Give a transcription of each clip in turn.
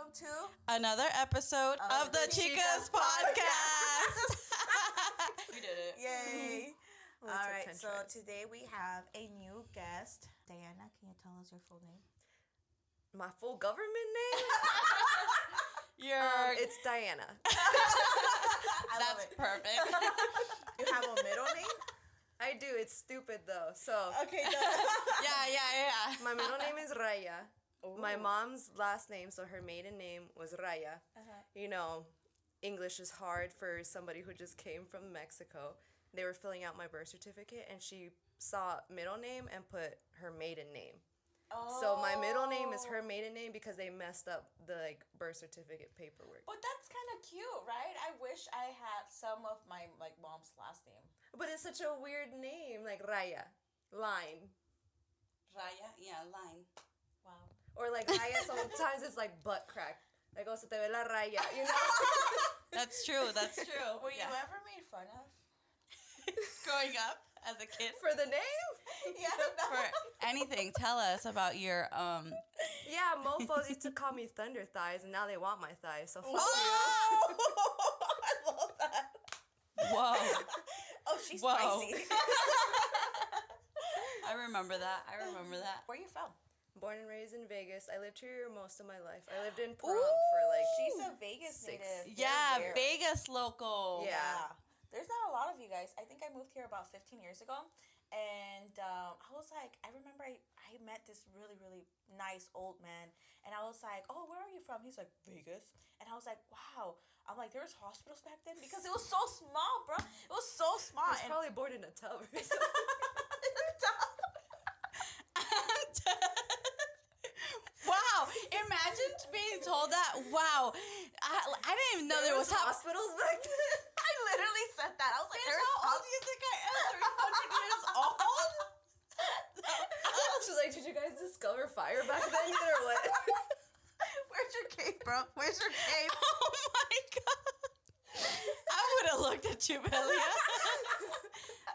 welcome to another episode of the Chicas Podcast. We did it. Yay. All right, so today we have a new guest. Diana, can you tell us your full name? My full government name? It's Diana. That's perfect. You have a middle name? I do. It's stupid though. So Okay. Yeah. my middle name is Raya. Ooh. My mom's last name, so her maiden name was Raya. Uh-huh. You know, English is hard for somebody who just came from Mexico. They were filling out my birth certificate, and she saw middle name and put her maiden name. Oh. So my middle name is her maiden name because they messed up the birth certificate paperwork. But that's kind of cute, right? I wish I had some of my mom's last name. But it's such a weird name, like Raya, line. Raya, yeah, line. Wow. Or like Raya, sometimes it's like butt crack. Like, oh, se te ve la raya, you know? That's true. Were you ever made fun of? Growing up as a kid? For the name? Yeah. For anything, tell us about your, Yeah, mofos used to call me Thunder Thighs, and now they want my thighs, so fuck I love that. Whoa. Oh, she's Whoa. spicy. I remember that. Where are you from? you. Born and raised in Vegas. I lived here most of my life. I lived in Pahrump for like... She's a Vegas 6 native. Yeah, Very rare. Vegas local. Yeah. There's not a lot of you guys. I think I moved here about 15 years ago. And I was like, I remember I met this really, really nice old man. And I was like, oh, where are you from? He's like, Vegas. And I was like, wow. I'm like, there was hospitals back then? Because it was so small, bro. It was so small. I was probably born in a tub or something. Wow, imagine being told that. Wow, I didn't even know there was hospitals back then. I literally said that. I was like, How old do you think I am? 300 years old? She's like, did you guys discover fire back then or what? where's your cape, bro? Where's your cape? Oh my god. I would have looked at you, Velia.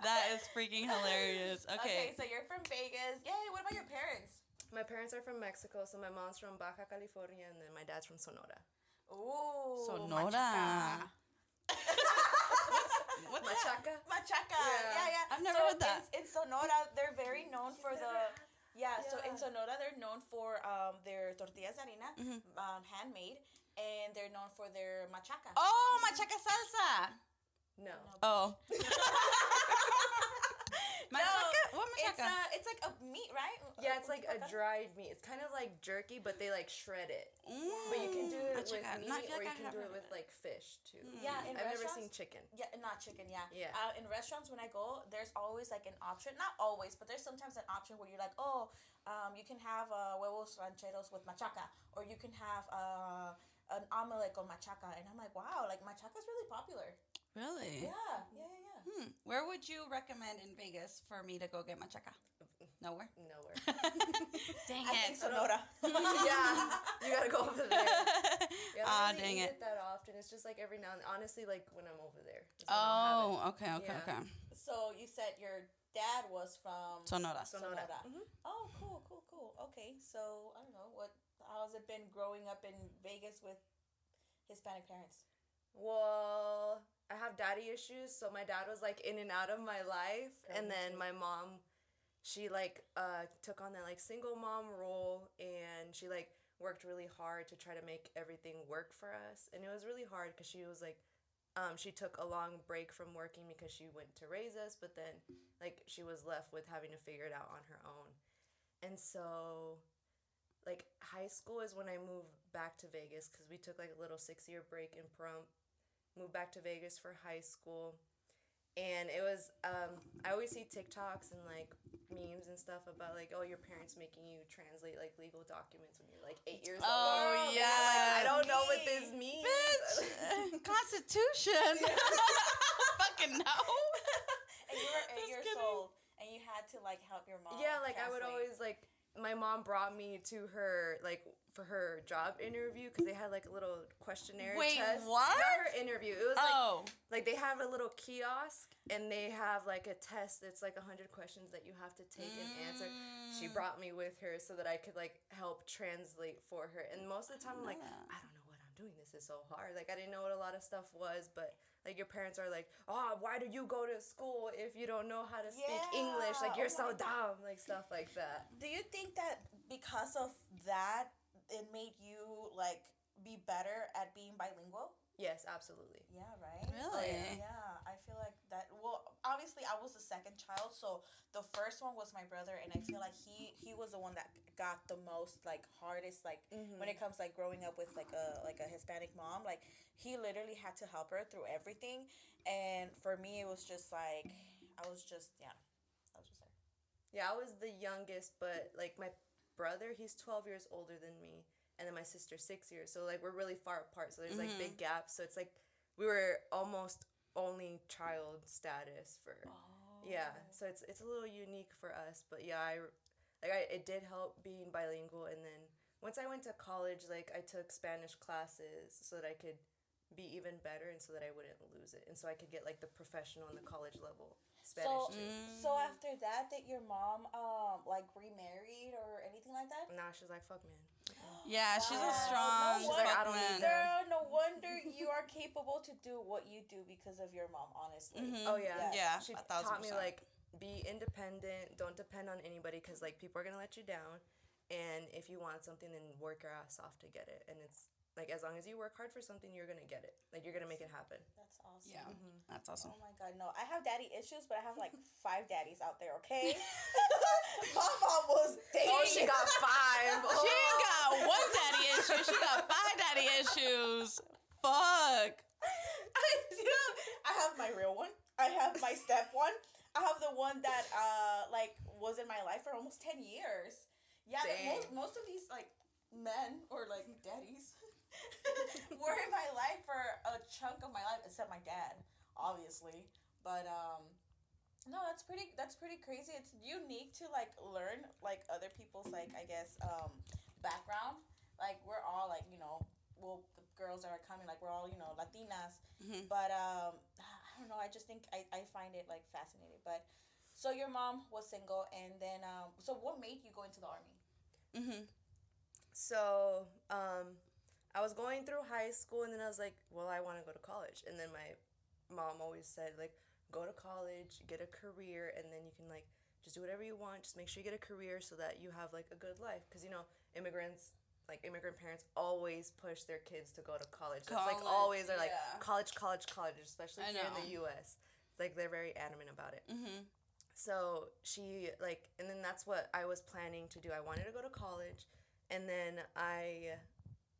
That is freaking hilarious. Okay, So you're from Vegas. Yay, what about your parents? My parents are from Mexico, so my mom's from Baja California, and then my dad's from Sonora. Ooh. Sonora. What's that? Machaca. Yeah. I've never heard that. In Sonora, they're very known for the... So in Sonora, they're known for their tortillas de harina, handmade, and they're known for their machaca. Oh, machaca salsa. No. Oh. Machaca? What machaca? It's like a meat, right? Yeah, it's like a dried meat. It's kind of like jerky, but they like shred it. But you can do it with meat, or you can do it with like fish too. Yeah, in I've never restaurants- seen chicken. Yeah, not chicken, yeah. Yeah. In restaurants, when I go, there's always like an option. Not always, but there's sometimes an option where you're like, you can have huevos rancheros with machaca, or you can have an omelet con machaca. And I'm like, wow, like machaca's really popular. Really? Yeah. Where would you recommend in Vegas for me to go get machaca? Nowhere? Nowhere. Dang I think Sonora. Yeah, you gotta go over there. Yeah, I don't dang eat it. it that often. It's just like every now and then. Honestly, like when I'm over there. is when Oh, I'll have okay. Yeah. So you said your dad was from Sonora. Sonora. Mm-hmm. Oh, cool. Okay, so I don't know how's it been growing up in Vegas with Hispanic parents? Well, I have daddy issues, so my dad was like in and out of my life, and then my mom, she like took on that like single mom role, and she like worked really hard to try to make everything work for us, and it was really hard because she was like, she took a long break from working because she went to raise us, but then like she was left with having to figure it out on her own, and so like high school is when I moved back to Vegas because we took like a little 6-year break in Pahrump. Moved back to Vegas for high school, and it was I always see TikToks and like memes and stuff about like, oh, your parents making you translate like legal documents when you're like 8 years old. Oh, yeah. Like, I don't know what this means. Bitch, Constitution. Fucking no. And you were 8 years old, and you had to like help your mom. Yeah, like I would translate. always like, my mom brought me to her like for her job interview because they had like a little questionnaire Wait, test. what? Not her interview. It was Oh. like they have a little kiosk and they have like a test that's like 100 questions that you have to take and answer. She brought me with her so that I could like help translate for her. And most of the time I'm like, I don't know what I'm doing. This is so hard. Like I didn't know what a lot of stuff was, but like your parents are like, oh, why do you go to school if you don't know how to speak English? Like you're so dumb, like stuff like that. Do you think that because of that, it made you like be better at being bilingual? Yes, absolutely. Yeah, right? Really? Yeah, I feel like that. Well, obviously, I was the second child, so the first one was my brother, and I feel like he was the one that got the most like hardest like when it comes like growing up with like a Hispanic mom. Like he literally had to help her through everything, and for me, it was just like I was just there. Yeah, I was the youngest, but like my brother, he's 12 years older than me, and then my sister's 6 years. So like we're really far apart. So there's like big gaps. So it's like we were almost only child status for. Yeah, so it's a little unique for us, but yeah, it did help being bilingual, and then once I went to college, like I took Spanish classes so that I could be even better and so that I wouldn't lose it, and so I could get like the professional and the college level Spanish too. So after that, did your mom like remarried or anything like that? Nah, she's like, fuck man. Yeah, she's a Wow. strong No wonder, I don't need woman. that. girl, no wonder you are capable to do what you do because of your mom. Honestly. Oh yeah, Yeah, She 1,000%. taught me like be independent, don't depend on anybody because like people are gonna let you down, and if you want something, then work your ass off to get it. And it's like as long as you work hard for something, you're gonna get it. Like you're gonna make it happen. That's awesome. Yeah, that's awesome. Oh my god, no. I have daddy issues, but I have like 5 daddies out there, okay? My mom was dating. Oh, she got 5. She ain't got one daddy issue. She got 5 daddy issues. Fuck. I do. I have my real one. I have my step one. I have the one that like was in my life for almost 10 years. Yeah, most of these like men or like daddies were in my life for a chunk of my life, except my dad, obviously. But no, that's pretty crazy. It's unique to like learn like other people's like I guess background. Like we're all like well the girls that are coming like we're all Latinas. But I don't know. I just think I find it like fascinating. But so your mom was single, and then so what made you go into the army? So, I was going through high school, and then I was like, well, I want to go to college. And then my mom always said, like, go to college, get a career, and then you can, like, just do whatever you want. Just make sure you get a career so that you have, like, a good life. Because, immigrants, like, immigrant parents always push their kids to go to college. It's, like, always are, like, college, especially here in the U.S. It's, like, they're very adamant about it. So she, like, and then that's what I was planning to do. I wanted to go to college, and then I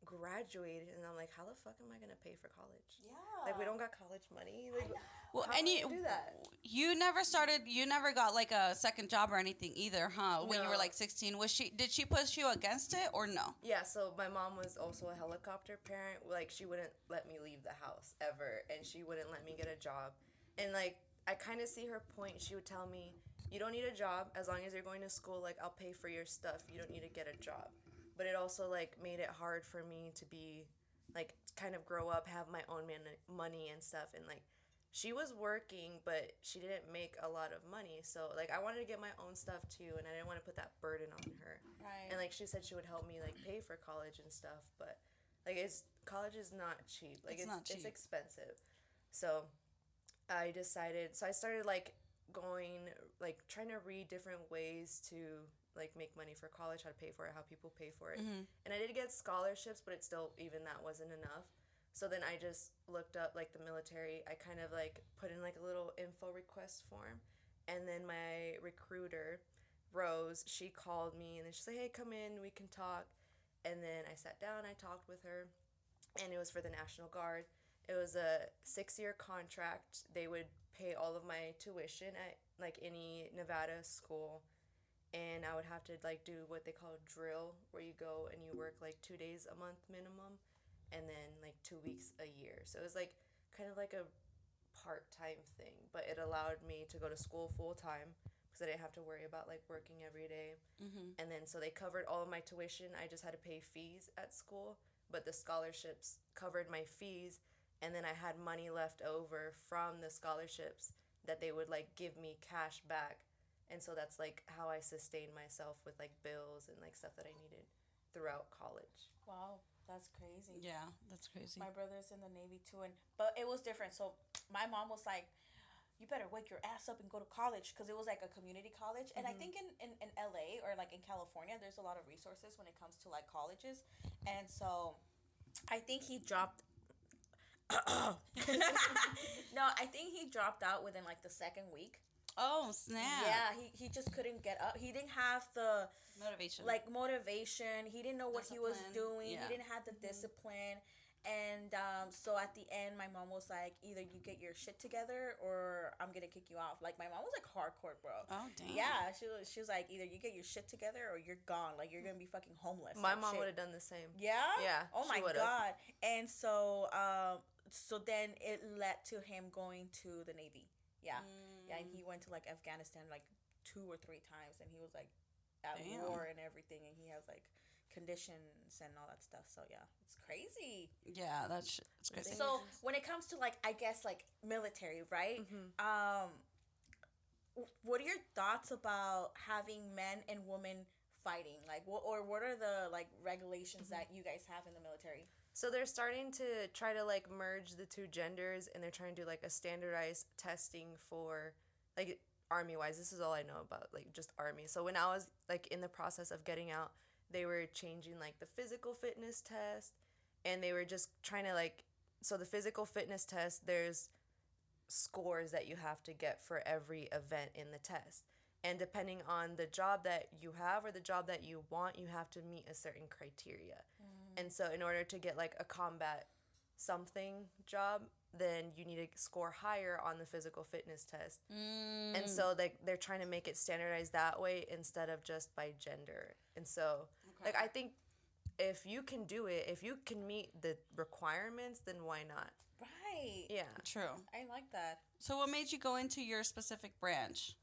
graduated, and I'm like, how the fuck am I gonna pay for college? Yeah. Like, we don't got college money. Like, Well, how and do you do that? You never got like a second job or anything either, huh? When you were No. like 16, did she push you against it or no? Yeah, so my mom was also a helicopter parent. Like, she wouldn't let me leave the house ever, and she wouldn't let me get a job. And, like, I kind of see her point. She would tell me, you don't need a job as long as you're going to school. Like, I'll pay for your stuff. You don't need to get a job. But it also, like, made it hard for me to be, like, kind of grow up, have my own money and stuff. And, like, she was working, but she didn't make a lot of money. So, like, I wanted to get my own stuff, too, and I didn't want to put that burden on her. Right. And, like, she said she would help me, like, pay for college and stuff. But, like, college is not cheap. Like, It's not cheap. It's expensive. So, I started, like, trying to read different ways to, like, make money for college, how to pay for it, how people pay for it. And I did get scholarships, but it still, even that wasn't enough. So then I just looked up, like, the military. I kind of, like, put in, like, a little info request form. And then my recruiter, Rose, she called me, and then she said, hey, come in, we can talk. And then I sat down, I talked with her, and it was for the National Guard. It was a 6-year contract. They would pay all of my tuition at, like, any Nevada school. And I would have to, like, do what they call a drill, where you go and you work, like, 2 days a month minimum, and then, like, 2 weeks a year. So it was, like, kind of like a part-time thing, but it allowed me to go to school full-time, because I didn't have to worry about like working every day. Mm-hmm. And then so they covered all of my tuition. I just had to pay fees at school, but the scholarships covered my fees. And then I had money left over from the scholarships that they would like give me cash back. And so that's like how I sustained myself with like bills and like stuff that I needed throughout college. Wow, that's crazy. Yeah, that's crazy. My brother's in the Navy too, but it was different. So my mom was like, you better wake your ass up and go to college, because it was like a community college. And I think in LA or like in California, there's a lot of resources when it comes to like colleges. And so I think he dropped no, I think he dropped out within like the second week. Oh, snap. Yeah, he just couldn't get up. He didn't have the motivation. He didn't know what he was doing. Yeah. He didn't have the discipline. And so at the end, my mom was like, either you get your shit together or I'm going to kick you off. Like, my mom was like hardcore, bro. Oh, damn. Yeah, she was like, either you get your shit together or you're gone. Like, you're going to be fucking homeless. My mom would have done the same. Yeah? Yeah. Oh my would've. God. And so then it led to him going to the Navy. Yeah. Yeah, and he went to like Afghanistan like 2 or 3 times, and he was like at war and everything, and he has like conditions and all that stuff. So yeah, it's crazy. Yeah, that's crazy. So when it comes to like, I guess like military, right? What are your thoughts about having men and women fighting? Like, what are the like regulations that you guys have in the military? So they're starting to try to like merge the two genders, and they're trying to do like a standardized testing for like army wise. This is all I know about, like just army. So when I was like in the process of getting out, they were changing like the physical fitness test, and they were just trying to like, so the physical fitness test, there's scores that you have to get for every event in the test. And depending on the job that you have or the job that you want, you have to meet a certain criteria. And so in order to get like a combat something job, then you need to score higher on the physical fitness test. And so they're trying to make it standardized that way instead of just by gender. And so like I think if you can do it, if you can meet the requirements, then why not? Right. Yeah. True. I like that. So what made you go into your specific branch?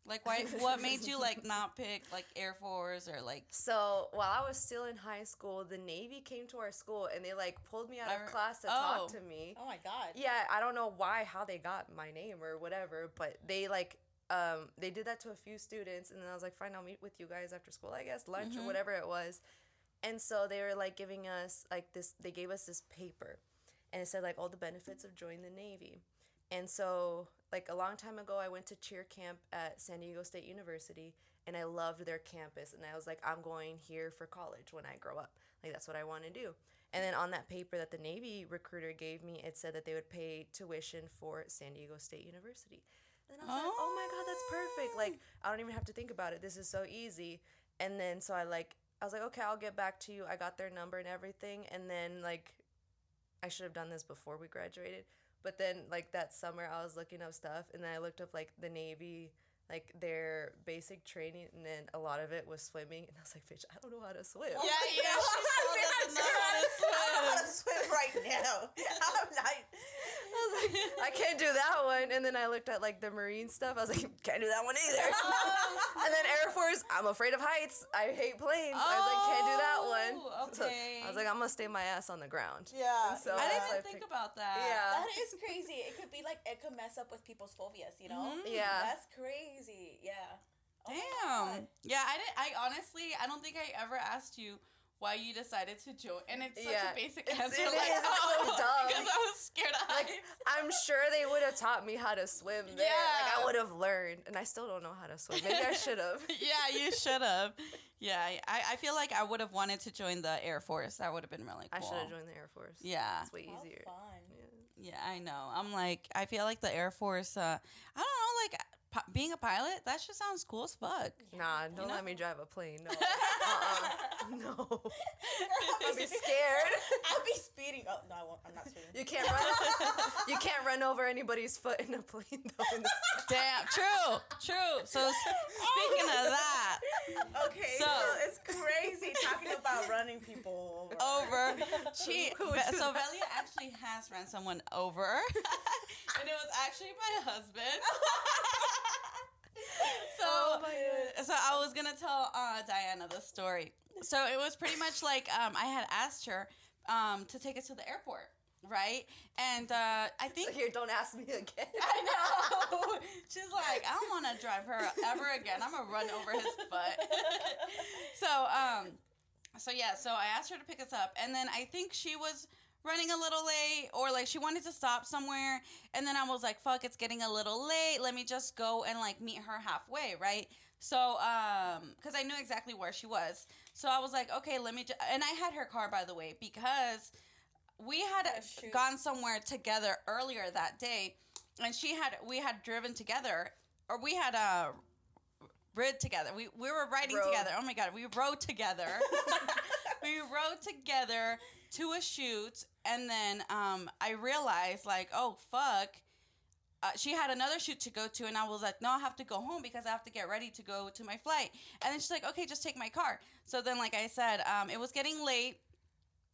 Like, why? What made you, like, not pick, like, Air Force or, like... So, while I was still in high school, the Navy came to our school, and they, like, pulled me out of class to talk to me. Oh, my God. Yeah, I don't know how they got my name or whatever, but they, like, they did that to a few students, and then I was like, fine, I'll meet with you guys after school, I guess, lunch or whatever it was. And so they were, like, giving us, like, this... They gave us this paper, and it said, like, all the benefits of joining the Navy. And so, like, a long time ago, I went to cheer camp at San Diego State University, and I loved their campus. And I was like, I'm going here for college when I grow up. Like, that's what I want to do. And then on that paper that the Navy recruiter gave me, it said that they would pay tuition for San Diego State University. And I was like, oh my God, that's perfect. Like, I don't even have to think about it. This is so easy. And then so I was like, okay, I'll get back to you. I got their number and everything. And then, like, I should have done this before we graduated. But then, like, that summer, I was looking up stuff, and then I looked up, like, the Navy, like, their basic training, and then a lot of it was swimming. And I was like, bitch, I don't know how to swim. Yeah, she still doesn't know how to swim. I don't know how to swim right now. I'm not... I was like, I can't do that one. And then I looked at, like, the marine stuff. I was like, can't do that one either. And then Air Force, I'm afraid of heights. I hate planes. I was like, can't do that one. Okay. So I was like, I'm going to stay my ass on the ground. Yeah. And so I that's didn't why even think about that. Yeah. That is crazy. It could be like, it could mess up with people's phobias, you know? Yeah. That's crazy. Yeah. Oh my Damn. Yeah, I honestly, I don't think I ever asked you why you decided to join. And it's such a basic answer. It like, is so dumb. Because I was scared of Like, heights. I'm sure they would have taught me how to swim there. Yeah. Like, I would have learned. And I still don't know how to swim. Maybe I should have. Yeah, you should have. Yeah, I feel like I would have wanted to join the Air Force. That would have been really cool. I should have joined the Air Force. Yeah. It's way easier. How fun. Yeah, I know. I'm like, I feel like the Air Force, I don't know, like, being a pilot, that shit sounds cool as fuck. Nah, don't know? let me drive a plane. No. No. I'd be scared. I'll be speeding. Oh, no, I won't. I'm not speeding. You can't run. You can't run over anybody's foot in a plane though. Damn, true. So speaking of that, Okay, So- so it's crazy talking about running people over. so Velia actually has run someone over, and it was actually my husband. So, so I was gonna tell Diana the story. So it was pretty much like I had asked her to take us to the airport, right? And I think So here, don't ask me again. I know. She's like, I don't want to drive her ever again. I'm gonna run over his butt. So I asked her to pick us up, and then I think she was running a little late, or like she wanted to stop somewhere, and then I was like, fuck, it's getting a little late, let me just go and like meet her halfway, right? So because I knew exactly where she was, so I was like, okay, let me and I had her car, by the way, because we had gone somewhere together earlier that day, and we had driven together, or we had rid together. We were riding together. Oh my god, we rode together. We rode together to a shoot, and then I realized, like, oh fuck, she had another shoot to go to, and I was like, no, I have to go home because I have to get ready to go to my flight. And then she's like, okay, just take my car. So then, like I said, it was getting late,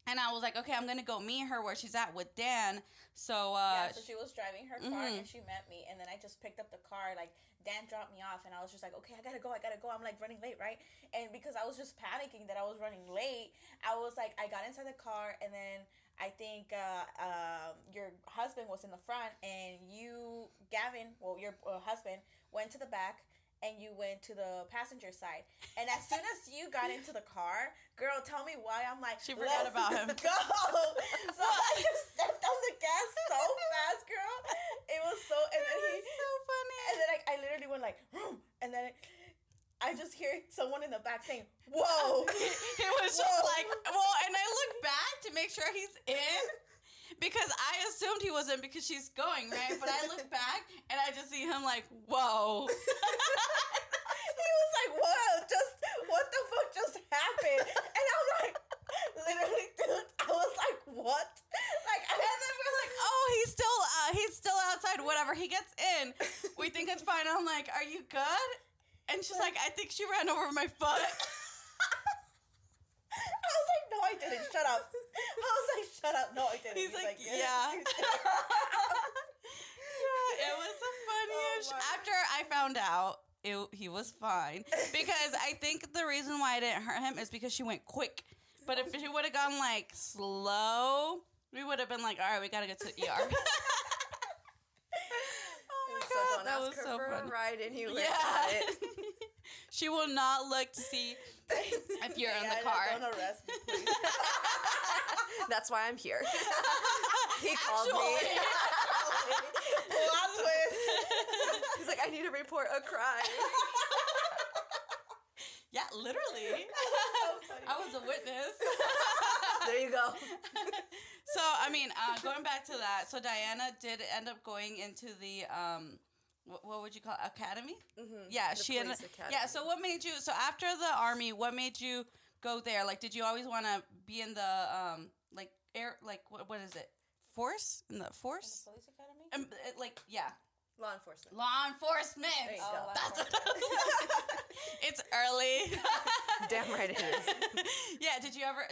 and I was like, okay, I'm gonna go meet her where she's at with Dan. So so she was driving her car, and she met me, and then I just picked up the car, like, Dan dropped me off, and I was just like, okay, I gotta go. I'm like running late, right? And because I was just panicking that I was running late, I was like, I got inside the car, and then I think your husband was in the front, and you, Gavin, your husband, went to the back, and you went to the passenger side. And as soon as you got into the car, girl, tell me why. I'm like, she forgot about him. Go. So I just stepped on the gas so fast, girl. It was so, and then so funny. And then I literally went like, and then I just hear someone in the back saying, whoa. It was just like, well, and I look back to make sure he's in, because I assumed he wasn't because she's going, right? But I look back and I just see him like, whoa. He was like, what the fuck just happened? And I'm like, literally, dude, I was like, what? Like, and then we're like, oh, he's still outside, whatever. He gets in. We think it's fine. I'm like, are you good? And she's like, I think she ran over my foot. I was like, no, I didn't. Shut up. I was like, shut up. No, I didn't. He's like, yes. yeah. It was the funniest. After I found out he was fine, because I think the reason why I didn't hurt him is because she went quick. But if she would have gone like slow, we would have been like, all right, we gotta get to the ER. Oh my god, that was so funny. A ride anywhere. Yeah. She will not look to see if you're in the car. Don't arrest me, please. That's why I'm here. He called me. Plot twist. He's like, I need to report a crime. Yeah, literally. I was a witness. There you go. So, I mean, going back to that, so Diana did end up going into the what would you call it? Academy? Mm-hmm. Yeah, the she ended. Academy. Yeah, so what made you? So after the army, what made you go there? Like, did you always want to be in the like air? Like, what is it? Force? In the force? In the police academy? Like, yeah. Law enforcement. Law enforcement. There you go. That's what. It's early. Damn right it is. Yeah.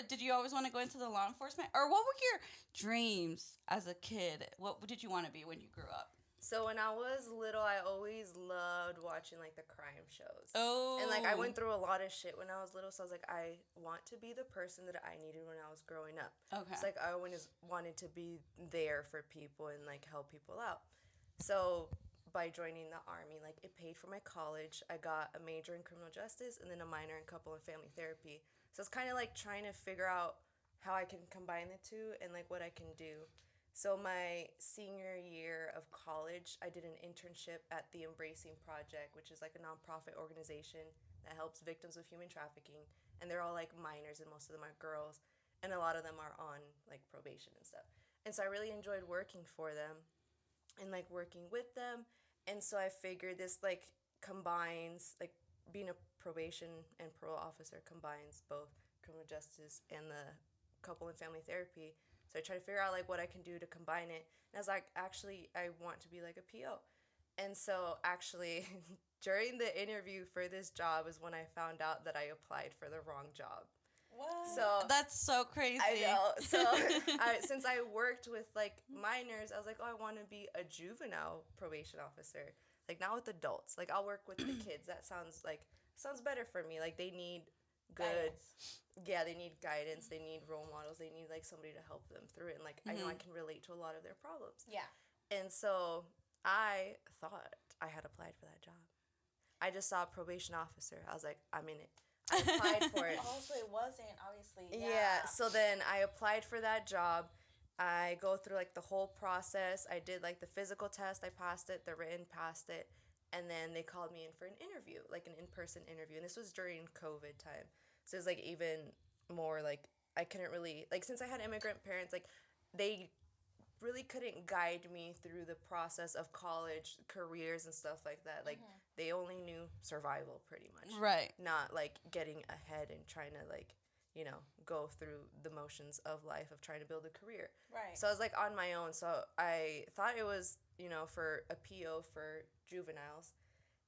Did you always want to go into the law enforcement, or what were your dreams as a kid? What did you want to be when you grew up? So when I was little, I always loved watching like the crime shows. Oh. And like I went through a lot of shit when I was little, so I was like, I want to be the person that I needed when I was growing up. Okay. It's like I always wanted to be there for people and like help people out. So by joining the army, like it paid for my college. I got a major in criminal justice and then a minor in couple and family therapy. So it's kind of like trying to figure out how I can combine the two and like what I can do. So my senior year of college, I did an internship at the Embracing Project, which is like a nonprofit organization that helps victims of human trafficking. And they're all like minors, and most of them are girls. And a lot of them are on like probation and stuff. And so I really enjoyed working for them and like working with them. And so I figured this like combines, like being a probation and parole officer combines both criminal justice and the couple and family therapy. So I try to figure out like what I can do to combine it. And I was like, actually, I want to be like a PO. And so actually during the interview for this job is when I found out that I applied for the wrong job. What? So that's so crazy. I know. So since I worked with like minors, I was like, oh, I want to be a juvenile probation officer. like not with adults. Like I'll work with the kids. That sounds better for me. Like they need good they need guidance, they need role models, they need like somebody to help them through it, and like I know I can relate to a lot of their problems. Yeah. And so I thought I had applied for that job. I just saw a probation officer. I was like, I'm in it. I applied for it. Also, it wasn't, obviously. Yeah. So then I applied for that job. I go through like the whole process. I did like the physical test. I passed it. The written, passed it. And then they called me in for an interview, like an in-person interview. And this was during COVID time. So it was like even more like I couldn't really, like since I had immigrant parents, like they really couldn't guide me through the process of college, careers and stuff like that. Like they only knew survival pretty much. Right. Not like getting ahead and trying to like, you know, go through the motions of life of trying to build a career. Right. So I was like on my own. So I thought it was, you know, for a PO for juveniles.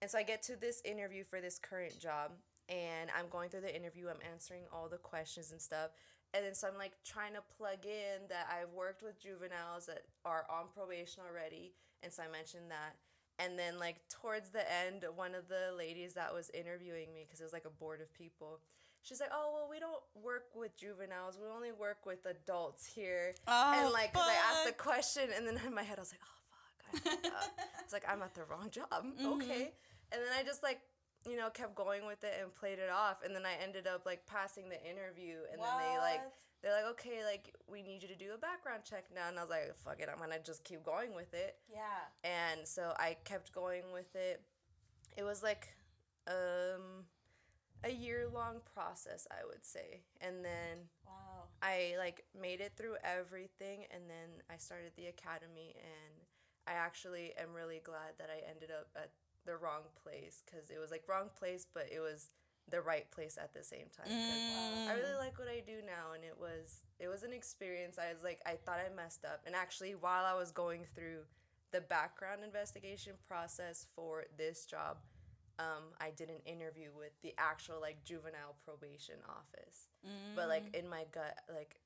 And so I get to this interview for this current job and I'm going through the interview. I'm answering all the questions and stuff. And then so I'm like trying to plug in that I've worked with juveniles that are on probation already. And so I mentioned that. And then like towards the end, one of the ladies that was interviewing me, because it was like a board of people, she's like, oh, well, we don't work with juveniles. We only work with adults here. And like, because I asked the question and then in my head I was like, oh, fuck. I was like, I'm at the wrong job. Okay. And then I just like, you know, kept going with it and played it off. And then I ended up like passing the interview. And then they're like, okay, like we need you to do a background check now. And I was like, fuck it, I'm gonna just keep going with it. Yeah. And so I kept going with it. It was like a year-long process, I would say. And then I like made it through everything. And then I started the academy. And I actually am really glad that I ended up at the wrong place, because it was like wrong place, but it was the right place at the same time. I really like what I do now, and it was an experience. I was like, I thought I messed up, and actually while I was going through the background investigation process for this job, I did an interview with the actual like juvenile probation office, but like in my gut, like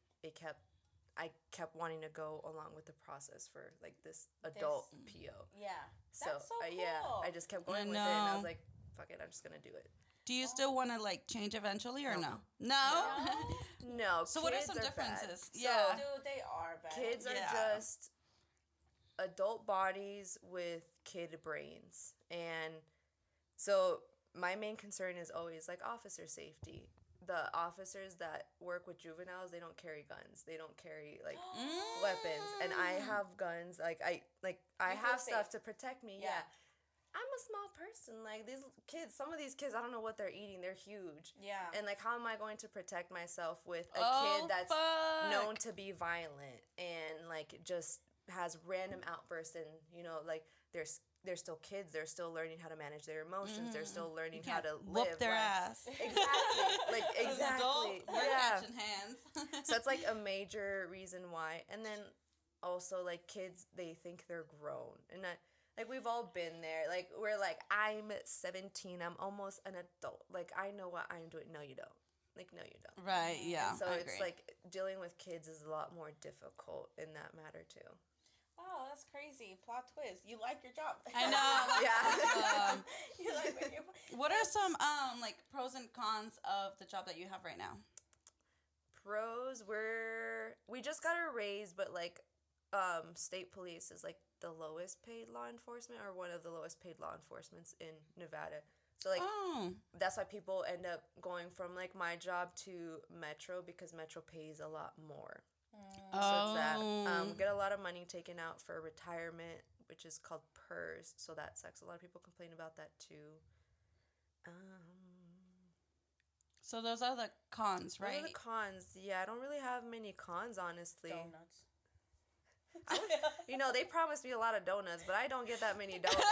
I kept wanting to go along with the process for like this adult PO. Yeah. So, That's so cool. yeah, I just kept going with it, and I was like, fuck it, I'm just gonna do it. Do you still want to like change eventually or no? No. So what are some differences? Yeah. Dude, they are bad. Kids are just adult bodies with kid brains. And so my main concern is always like officer safety. The officers that work with juveniles, they don't carry guns. They don't carry like weapons. And I have guns. I have stuff to protect me. Yeah. I'm a small person. Like these kids, some of these kids, I don't know what they're eating. They're huge. Yeah. And like, how am I going to protect myself with a kid that's known to be violent and like just has random outbursts, and you know, like they're still kids. They're still learning how to manage their emotions. They're still learning how to live. Whoop their ass. Exactly. Exactly. We're catching hands. So it's like a major reason why. And then also like kids, they think they're grown, and like we've all been there. Like we're like, I'm 17. I'm almost an adult. Like I know what I'm doing. No, you don't. Like no, you don't. Right. Yeah. And so it's like dealing with kids is a lot more difficult in that matter too. Oh, that's crazy. Plot twist. You like your job. I know. Yeah. You like your What are some like pros and cons of the job that you have right now? Pros, we just got a raise, but like state police is like the lowest paid law enforcement, or one of the lowest paid law enforcements in Nevada. So like that's why people end up going from like my job to Metro, because Metro pays a lot more. So it's that. Get a lot of money taken out for retirement, which is called PERS. So that sucks. A lot of people complain about that too. So those are the cons, right? Those are the cons. Yeah, I don't really have many cons, honestly. Donuts. You know, they promised me a lot of donuts, but I don't get that many donuts.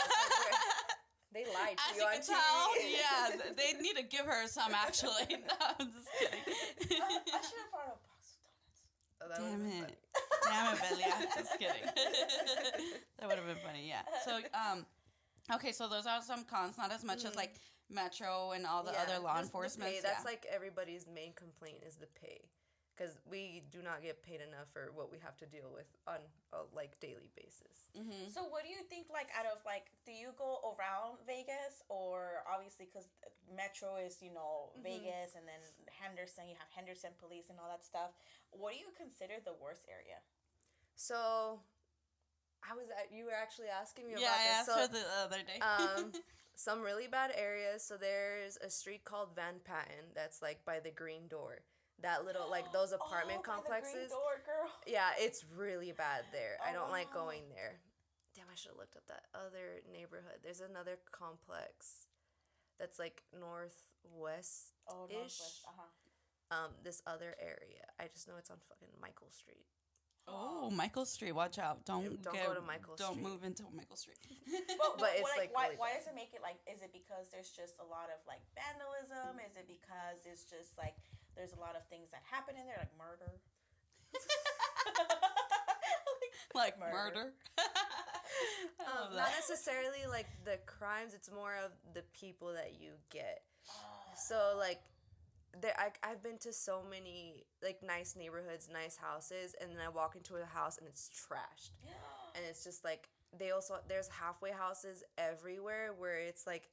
They lied to you on TV. Yeah, they need to give her some, actually. No, I'm just kidding. I should have brought a box of donuts. Damn it. Damn it, Velia. Just kidding. That would have been funny, yeah. So, okay, so those are some cons, not as much as like Metro and all the other law enforcement. That's like everybody's main complaint is the pay. because we do not get paid enough for what we have to deal with on a like daily basis. Mm-hmm. So what do you think, like, out of, like, do you go around Vegas, or obviously because Metro is, Vegas, and then Henderson, you have Henderson police and all that stuff. What do you consider the worst area? So you were actually asking me about I this. asked her the other day. Some really bad areas. So there's a street called Van Patten that's like by the Green Door. That little, like, those apartment complexes. By the Green Door, girl. Yeah, it's really bad there. I don't like wow. going there. Damn, I should have looked up that other neighborhood. There's another complex that's like northwest-ish. Oh, northwest. This other area. I just know it's on fucking Michael Street. Oh, Michael Street. Watch out. Don't go to Michael Don't Street. move into Michael Street. But it's like why, really why bad. does it make it, like, is it because there's just a lot of, like, vandalism? Is it because it's just, like, there's a lot of things that happen in there, like murder? like murder. Not necessarily like the crimes. It's more of the people that you get. So like, I've been to so many like nice neighborhoods, nice houses, and then I walk into a house and it's trashed, and it's just like there's halfway houses everywhere where it's like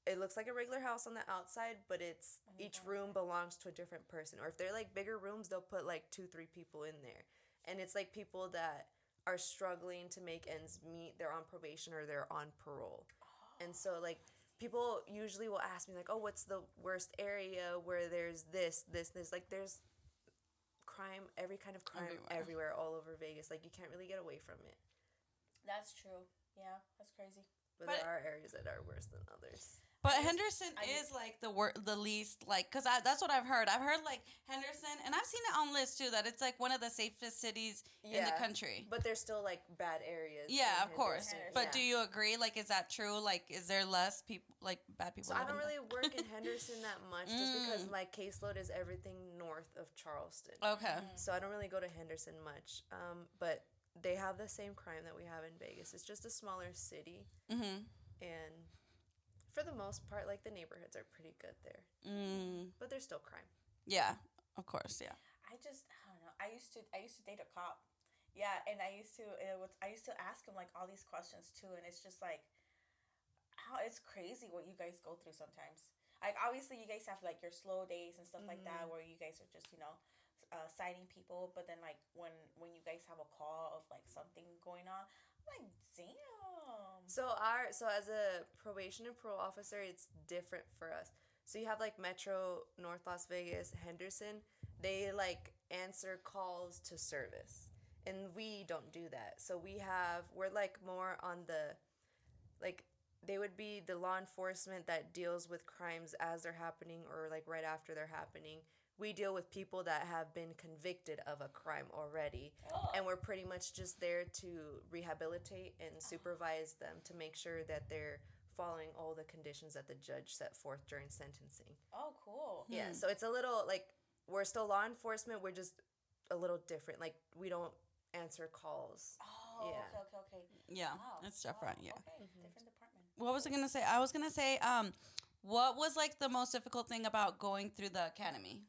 it looks like a regular house on the outside, but it's each room belongs to a different person. Or if they're like bigger rooms, they'll put like 2-3 people in there, and it's like people that are struggling to make ends meet. They're on probation or they're on parole, and so like. People usually will ask me, like, oh, what's the worst area where there's this? Like, there's crime, every kind of crime everywhere all over Vegas. Like, you can't really get away from it. That's true. Yeah, that's crazy. But there are areas that are worse than others. But Henderson is like the least, like, because that's what I've heard. I've heard like Henderson, and I've seen it on lists too, that it's like one of the safest cities in the country. But there's still like bad areas. Yeah, of course. Henderson. But do you agree? Like, is that true? Like, is there less people, like bad people? So I don't really work in Henderson that much, just because my caseload is everything north of Charleston. Okay. So I don't really go to Henderson much. But they have the same crime that we have in Vegas. It's just a smaller city. Mm-hmm. And for the most part, like, the neighborhoods are pretty good there. But there's still crime. Yeah, of course, yeah. I don't know. I used to date a cop. Yeah, and I used to ask him, like, all these questions too, and it's just like, it's crazy what you guys go through sometimes. Like, obviously you guys have like your slow days and stuff like that, where you guys are just, citing people, but then like when you guys have a call of like something going on, I'm like, damn. So as a probation and parole officer, it's different for us. So you have like Metro, North Las Vegas, Henderson. They like answer calls to service, and we don't do that. So we're like more on the, like, they would be the law enforcement that deals with crimes as they're happening or like right after they're happening. We deal with people that have been convicted of a crime already, and we're pretty much just there to rehabilitate and supervise them to make sure that they're following all the conditions that the judge set forth during sentencing. Oh, cool. Yeah, so it's a little like, we're still law enforcement, we're just a little different. Like, we don't answer calls. Oh, Yeah. okay. Yeah, Wow. it's different, yeah. Okay, different department. What was I going to say? I was going to say, what was like the most difficult thing about going through the academy?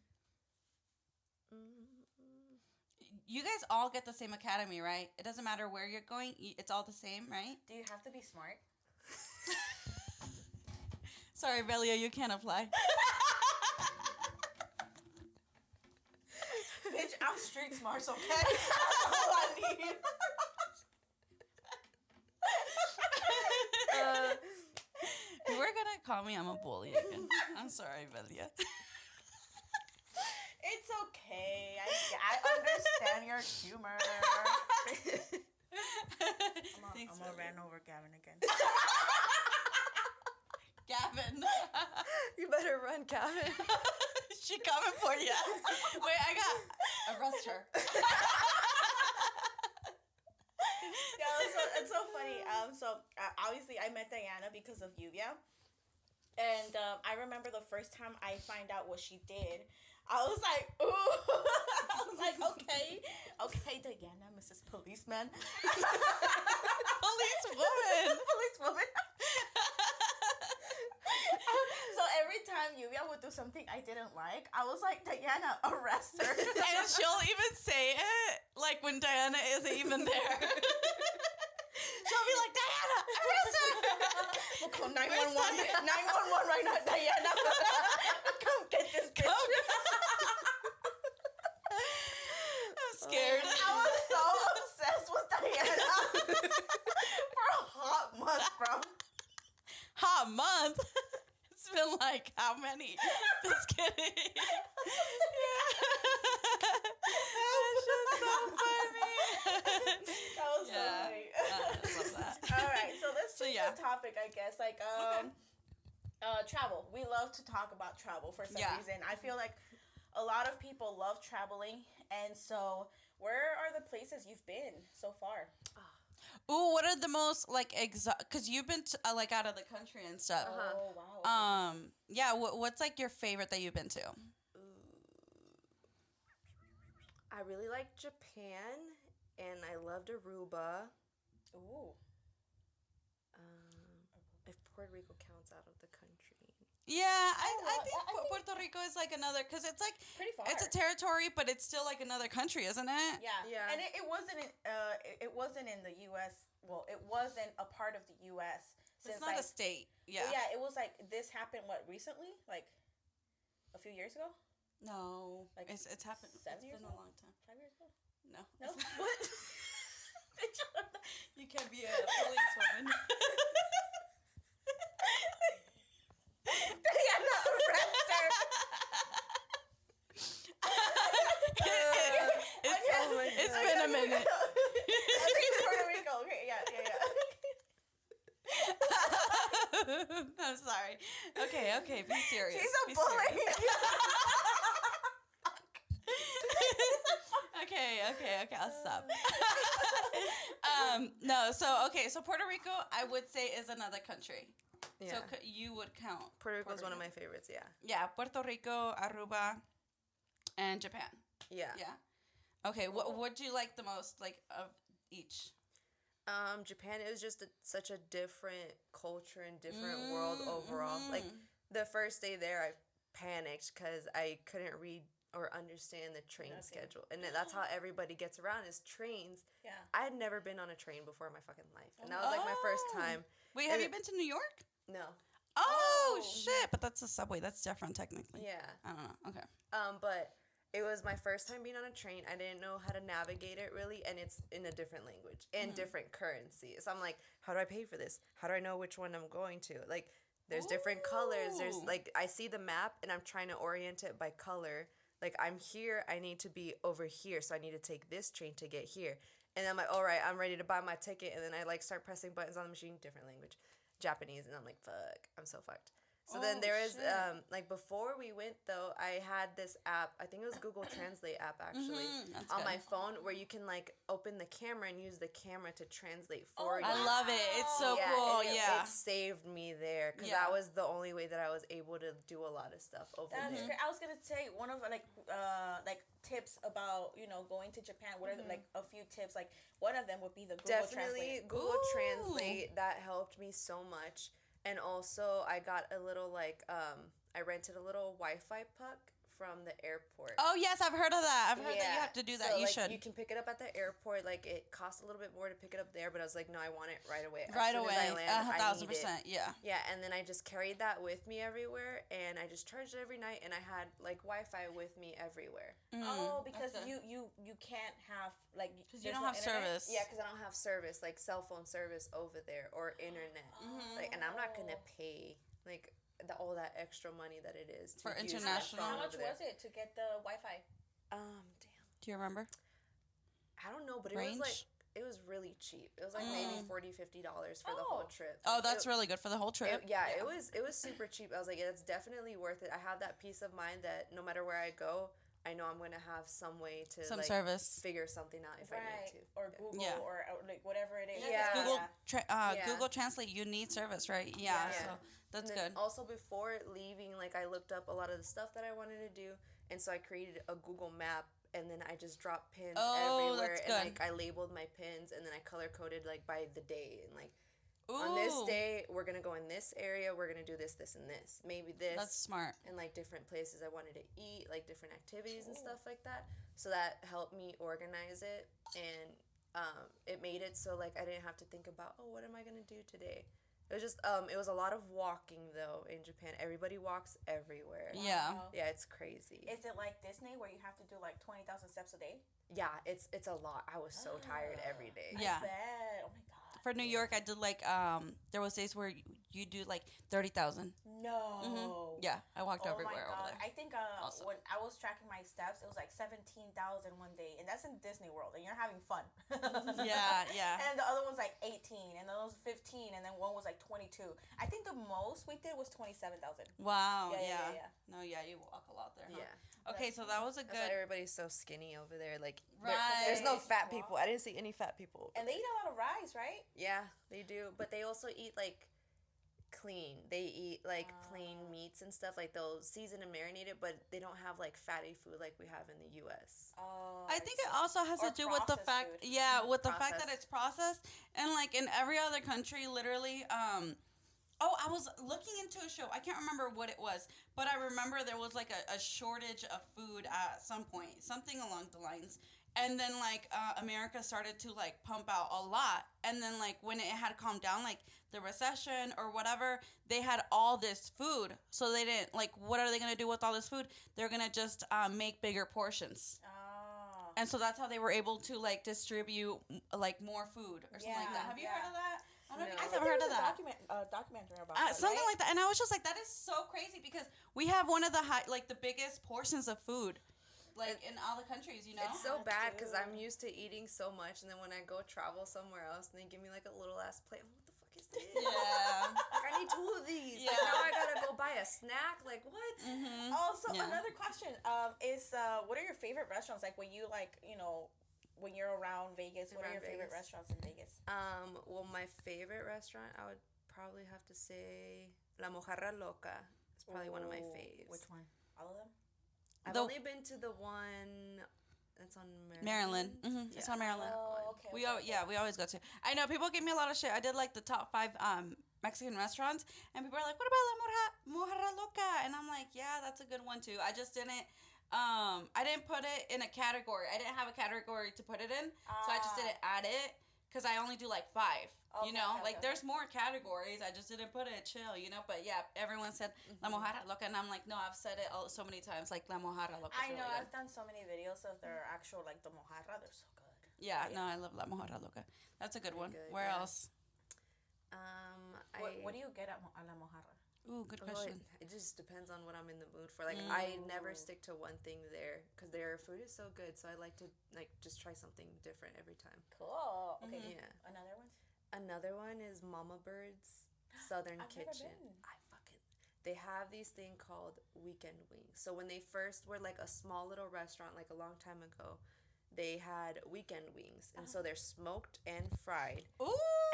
You guys all get the same academy, right? It doesn't matter where you're going. It's all the same, right? Do you have to be smart? Sorry, Velia, you can't apply. Bitch, I'm street smart, okay? That's all I need. You were going to call me I'm a bully again. I'm sorry, Velia. It's okay. I understand your humor. Thanks, I'm gonna Velia. ran over Gavin again. Gavin. You better run, Gavin. She coming for you. Wait, I got... Arrest her. Yeah, it's so funny. Obviously I met Diana because of Lluvia. And I remember the first time I find out what she did, I was like, ooh. I was like, okay, Diana, Mrs. Policeman. Policewoman. Policewoman. So every time Lluvia would do do something I didn't like, I was like, Diana, arrest her. And she'll even say it like when Diana isn't even there. She'll be like, Diana, arrest her. We'll call 911. 911 right now, Diana. Come get this bitch. I'm scared. I was so obsessed with Diana for a hot month, bro. Hot month. It's been like how many? Just kidding. That's just so funny. That was so funny. I love that. All right, so let's change yeah. the topic, I guess. Like, travel. We love to talk about travel for some reason. I feel like a lot of people love traveling, and so where are the places you've been so far? Ooh, what are the most like because you've been like out of the country and stuff. Oh wow. Yeah. What's like your favorite that you've been to? I really like Japan, and I loved Aruba. Ooh. If Puerto Rico counts out of the country. Yeah, I well, think I think- Puerto Rico is like another, because it's like Pretty far. it's a territory, but it's still like another country, isn't it? Yeah. Yeah. And it wasn't it wasn't in the U.S. Well, it wasn't a part of the U.S. It's since not like, a state. Yeah. well, yeah, it was like this happened recently, like a few years ago. No, Like it's happened. 7 It's years been ago? a long time. 5 years ago. No. No. What? You can't be a policewoman. Diana, arrest her. It's been a minute. I think it's Puerto Rico. Okay, yeah. I'm sorry. Okay, be serious. She's a Be bully. serious. Okay, I'll stop. No, so Puerto Rico, I would say, is another country. Yeah. So you would count. Puerto Rico is one of my favorites, yeah. Yeah, Puerto Rico, Aruba, and Japan. Yeah. Yeah. Okay, what do you like the most, like, of each? Japan, it was just such a different culture and different world overall. Like, the first day there, I panicked because I couldn't read or understand the train schedule. And that's how everybody gets around, is trains. Yeah. I had never been on a train before in my fucking life. And that was, like, my first time. Wait, have you been to New York? No. Oh, shit. But that's a subway. That's different, technically. Yeah. I don't know. Okay. But it was my first time being on a train. I didn't know how to navigate it really, and it's in a different language and different currency. So I'm like, how do I pay for this? How do I know which one I'm going to? Like, there's different colors. There's like, I see the map and I'm trying to orient it by color. Like, I'm here, I need to be over here, so I need to take this train to get here. And I'm like, all right, I'm ready to buy my ticket. And then I like start pressing buttons on the machine, different language, Japanese, and I'm like, fuck, I'm so fucked. So then there is, like, before we went, though, I had this app, I think it was Google Translate app, actually, on my phone, where you can, like, open the camera and use the camera to translate for you. I love it. It's so cool. And Yeah. It saved me there, because Yeah. that was the only way that I was able to do a lot of stuff over That's there. great. I was gonna say one of like tips about going to Japan. What are like a few tips? Like one of them would be the Google Definitely Translate. Google Ooh. Translate. That helped me so much. And also, I got a little, like, I rented a little Wi-Fi puck from the airport. Oh, yes, I've heard of that. I've heard that you have to do that. So, You like, should. you can pick it up at the airport. Like, it costs a little bit more to pick it up there, but I was like, no, I want it right away. Right as soon away. As I land, I need 1,000%. it. Yeah. Yeah, and then I just carried that with me everywhere, and I just charged it every night, and I had, like, Wi-Fi with me everywhere. Oh, because That's good. you can't have like Because you there's don't no have internet? service. Yeah, because I don't have service, like cell phone service over there or internet. Like, and I'm not gonna pay like all that extra money that it is to For use my international. phone How much over there. was it to get the Wi-Fi? Damn, Do you remember? I don't know, but Range? it was really cheap. It was like maybe $40-$50 for the whole trip. Oh, that's It- really good for the whole trip. it was super cheap. I was like, yeah, it's definitely worth it. I have that peace of mind that no matter where I go, I know I'm gonna have some way to Some like service. figure something out if I need to. Or Google Yeah. or like whatever it is. Yeah. Google Yeah. Google Translate, you need service, right? Yeah. Yeah. So that's And then good. also before leaving, like I looked up a lot of the stuff that I wanted to do, and so I created a Google map, and then I just dropped pins Oh, everywhere, that's and good. like I labeled my pins, and then I color coded like by the day, and like On this Ooh. day, we're gonna go in this area. We're gonna do this, this, and this. Maybe this. That's smart. And like different places I wanted to eat, like different activities and stuff like that. So that helped me organize it, and it made it so like I didn't have to think about, oh, what am I gonna do today? It was just it was a lot of walking though in Japan. Everybody walks everywhere. Yeah. Yeah, it's crazy. Is it like Disney where you have to do like 20,000 steps a day? Yeah, it's a lot. I was so tired every day. Yeah. I bet. Oh my god. For New York, I did like there was days where you do like 30,000. No. Yeah, I walked Oh everywhere my over god. there. I think Awesome. when I was tracking my steps, it was like 17,000 one day, and that's in Disney World, and you're having fun. Yeah, yeah. And the other one's like 18, and the other one's 15, and then one was like 22. I think the most we did was 27,000. Wow. Yeah. No, yeah, you walk a lot there. Huh? Yeah. Okay, so that was a That's why good. everybody's so skinny over there. Like, Right. there's no fat Wow. people. I didn't see any fat people. And they eat a lot of rice, right? Yeah, they do. But they also eat like clean. They eat like clean meats and stuff. Like they'll season and marinate it, but they don't have like fatty food like we have in the U.S. Oh. I think it also has Or to do with the processed fact, food. yeah, with the fact that Processed. it's processed, and like in every other country, literally. Oh, I was looking into a show. I can't remember what it was, but I remember there was like a shortage of food at some point, something along the lines. And then like America started to like pump out a lot, and then like when it had calmed down, like the recession or whatever, they had all this food, so they didn't like. What are they gonna do with all this food? They're gonna just make bigger portions. Oh. And so that's how they were able to like distribute like more food or something like that. Have you Yeah. heard of that? I don't know if No. you I guys think have heard there of was that. documentary about that, Something right? like that. And I was just like, that is so crazy because we have one of the the biggest portions of food, like in all the countries. You know. It's so Yeah, bad because I'm dude. used to eating so much, and then when I go travel somewhere else, and they give me like a little ass plate, I'm like, what the fuck is this? Yeah. Like, I need 2 of these. Like, Yeah. now I gotta go buy a snack. Like, what? Mm-hmm. Also, Yeah. another question is what are your favorite restaurants? Like when you when you're around Vegas, what are Around your favorite Vegas. restaurants in Vegas? Well, my favorite restaurant, I would probably have to say La Mojarra Loca. It's probably one of my Ooh, faves. Which one? All of them? I've The- only been to the one that's on Maryland. Mm-hmm. It's on Maryland. Oh, okay. We okay, we always go to. I know people give me a lot of shit. I did like the top 5 Mexican restaurants, and people are like, "What about La Mojarra Loca?" And I'm like, "Yeah, that's a good one too." I just didn't. I didn't put it in a category. I didn't have a category to put it in, so I just didn't add it because I only do like 5. Okay, You know, okay, like okay. there's more categories. I just didn't put it chill. You know, but yeah, everyone said La Mojarra Loca, and I'm like, no, I've said it so many times. Like La Mojarra Loca. I know. Really I've done so many videos of their actual like the mojarra. They're so good. yeah, Yeah. no, I love La Mojarra Loca. That's a good one. good, Where yeah. else? What do you get at La Mojarra? Ooh, good Well, question. it just depends on what I'm in the mood for. Like, I never stick to one thing there because their food is so good. So I like to like just try something different every time. Cool. Okay. Yeah. Another one. Another one is Mama Bird's Southern I've never Kitchen. been. They have these thing called weekend wings. So when they first were like a small little restaurant, like a long time ago, they had weekend wings, and so they're smoked and fried. Ooh.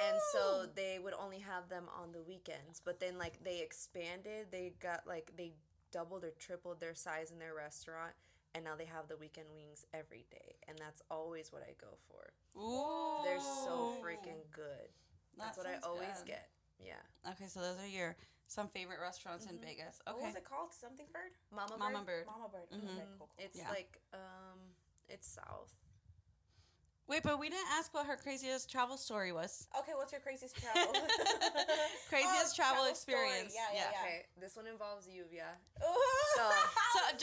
And so they would only have them on the weekends. But then like they expanded, they got like they doubled or tripled their size in their restaurant, and now they have the weekend wings every day, and that's always what I go for. Ooh. They're so freaking good. That That's what I sounds always good. get. Yeah. Okay, so those are some favorite restaurants in Vegas. What Okay. was it called? Something Bird. Mama Bird. Mama Bird. Mhm. Okay, cool. It's Yeah. like it's south. Wait, but we didn't ask what her craziest travel story was. Okay, what's your craziest travel? Craziest travel story. experience. Yeah. Okay, this one involves Lluvia. So, So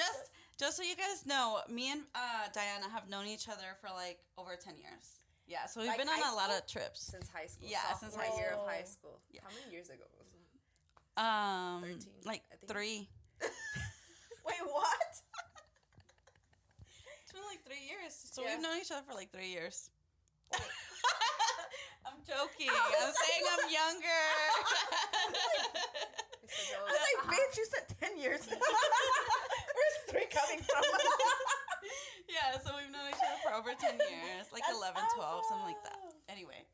just so you guys know, me and Diana have known each other for like over 10 years. Yeah, so we've Like been on high a lot school? of trips. Since high school. Yeah, Sophomore since high year school. of high school. Yeah. How many years ago was that? 13, Like I think. 3. wait, what? It's been like 3 years. So Yeah. we've known each other for like 3 years. I'm joking. I'm saying I'm younger. We said, I was like, bitch, you said 10 years. Where's 3 coming from? Yeah, so we've known each other for over 10 years. Like That's 11, 12, something like that. awesome. Anyway.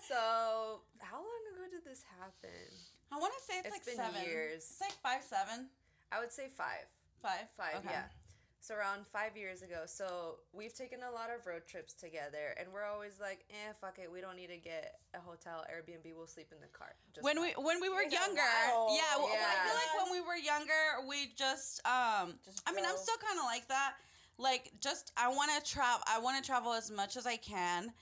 So, how long ago did this happen? I want to say it's It's like been 7. years. It's like 5, 7. I would say 5. 5? 5, Okay. yeah. So around 5 years ago. So we've taken a lot of road trips together, and we're always like, fuck it, we don't need to get a hotel, Airbnb. We'll sleep in the car. Just when fine. we were You guys are younger, wild. yeah, I Yeah. feel like when we were younger, we just I mean, I'm go. still kind of like that. Like, just I want to travel as much as I can,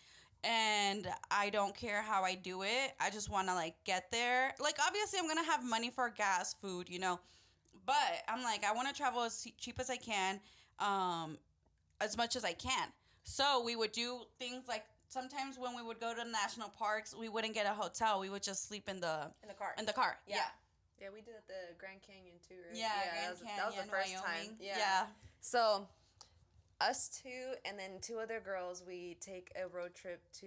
and I don't care how I do it. I just want to like get there. Like, obviously, I'm gonna have money for gas, food, but I'm like, I want to travel as cheap as I can, as much as I can. So we would do things like, sometimes when we would go to national parks, we wouldn't get a hotel. We would just sleep in the car. Yeah. Yeah, we did at the Grand Canyon too, right? Yeah, that was the first Wyoming. time. Yeah. So, us two and then two other girls, we take a road trip to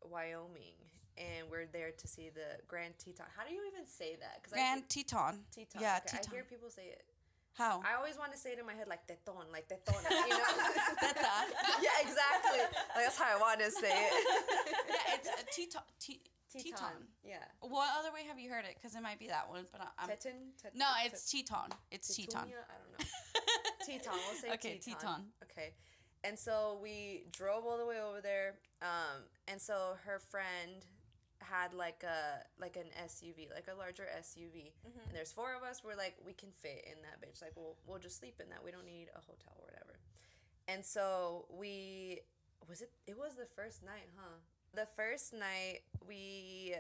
Wyoming, and we're there to see the Grand Teton. How do you even say that? Grand Teton. Teton. Yeah, okay. Teton. I hear people say it. How? I always want to say it in my head like teton, you know? Teta. Yeah, exactly. Like, that's how I want to say it. Yeah, it's a Teton. Teton. Yeah. What other way have you heard it? Because it might be that one, but I'm... No, it's Teton. It's Teton. I don't know. Teton. We'll say Okay, Teton. Okay. And so we drove all the way over there. And so her friend had like an SUV, like a larger SUV. Mm-hmm. And there's four of us. We're like, we can fit in that bitch. Like, we'll just sleep in that. We don't need a hotel or whatever. And so it was the first night, huh? The first night we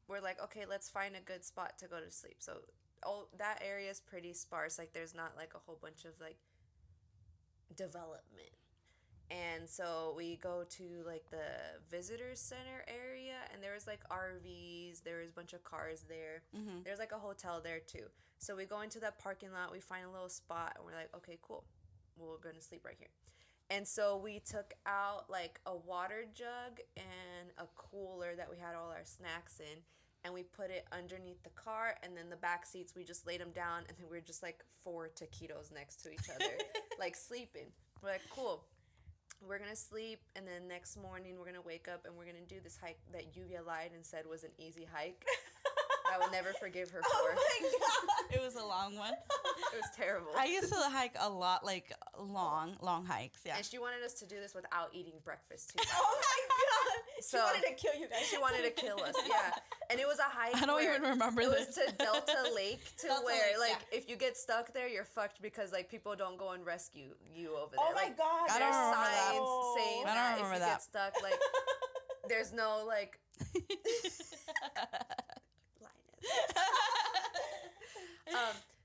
were like, okay, let's find a good spot to go to sleep. So that area is pretty sparse. Like, there's not like a whole bunch of like development. And so we go to like the visitor center area, and there was like RVs, there was a bunch of cars there. Mm-hmm. There's like a hotel there too. So we go into that parking lot, we find a little spot, and we're like, okay, cool, we're gonna sleep right here. And so we took out like a water jug and a cooler that we had all our snacks in, and we put it underneath the car, and then the back seats, we just laid them down, and then we were just like 4 taquitos next to each other, like sleeping. We're like, cool. We're going to sleep, and then next morning we're going to wake up, and we're going to do this hike that Lluvia lied and said was an easy hike. I will never forgive her for. Oh my god! It was a long one. It was terrible. I used to hike a lot, like long hikes, yeah. And she wanted us to do this without eating breakfast, too. Oh my god! So, she wanted to kill you guys. She wanted to kill us, yeah. And it was a hike. I don't even remember it this. was to Delta Lake, Delta where, Lake, like, if you get stuck there, you're fucked because, like, people don't go and rescue you over there. Oh my like, god! I there's don't remember that. signs saying I don't that if remember you that. get stuck, like, there's no, like,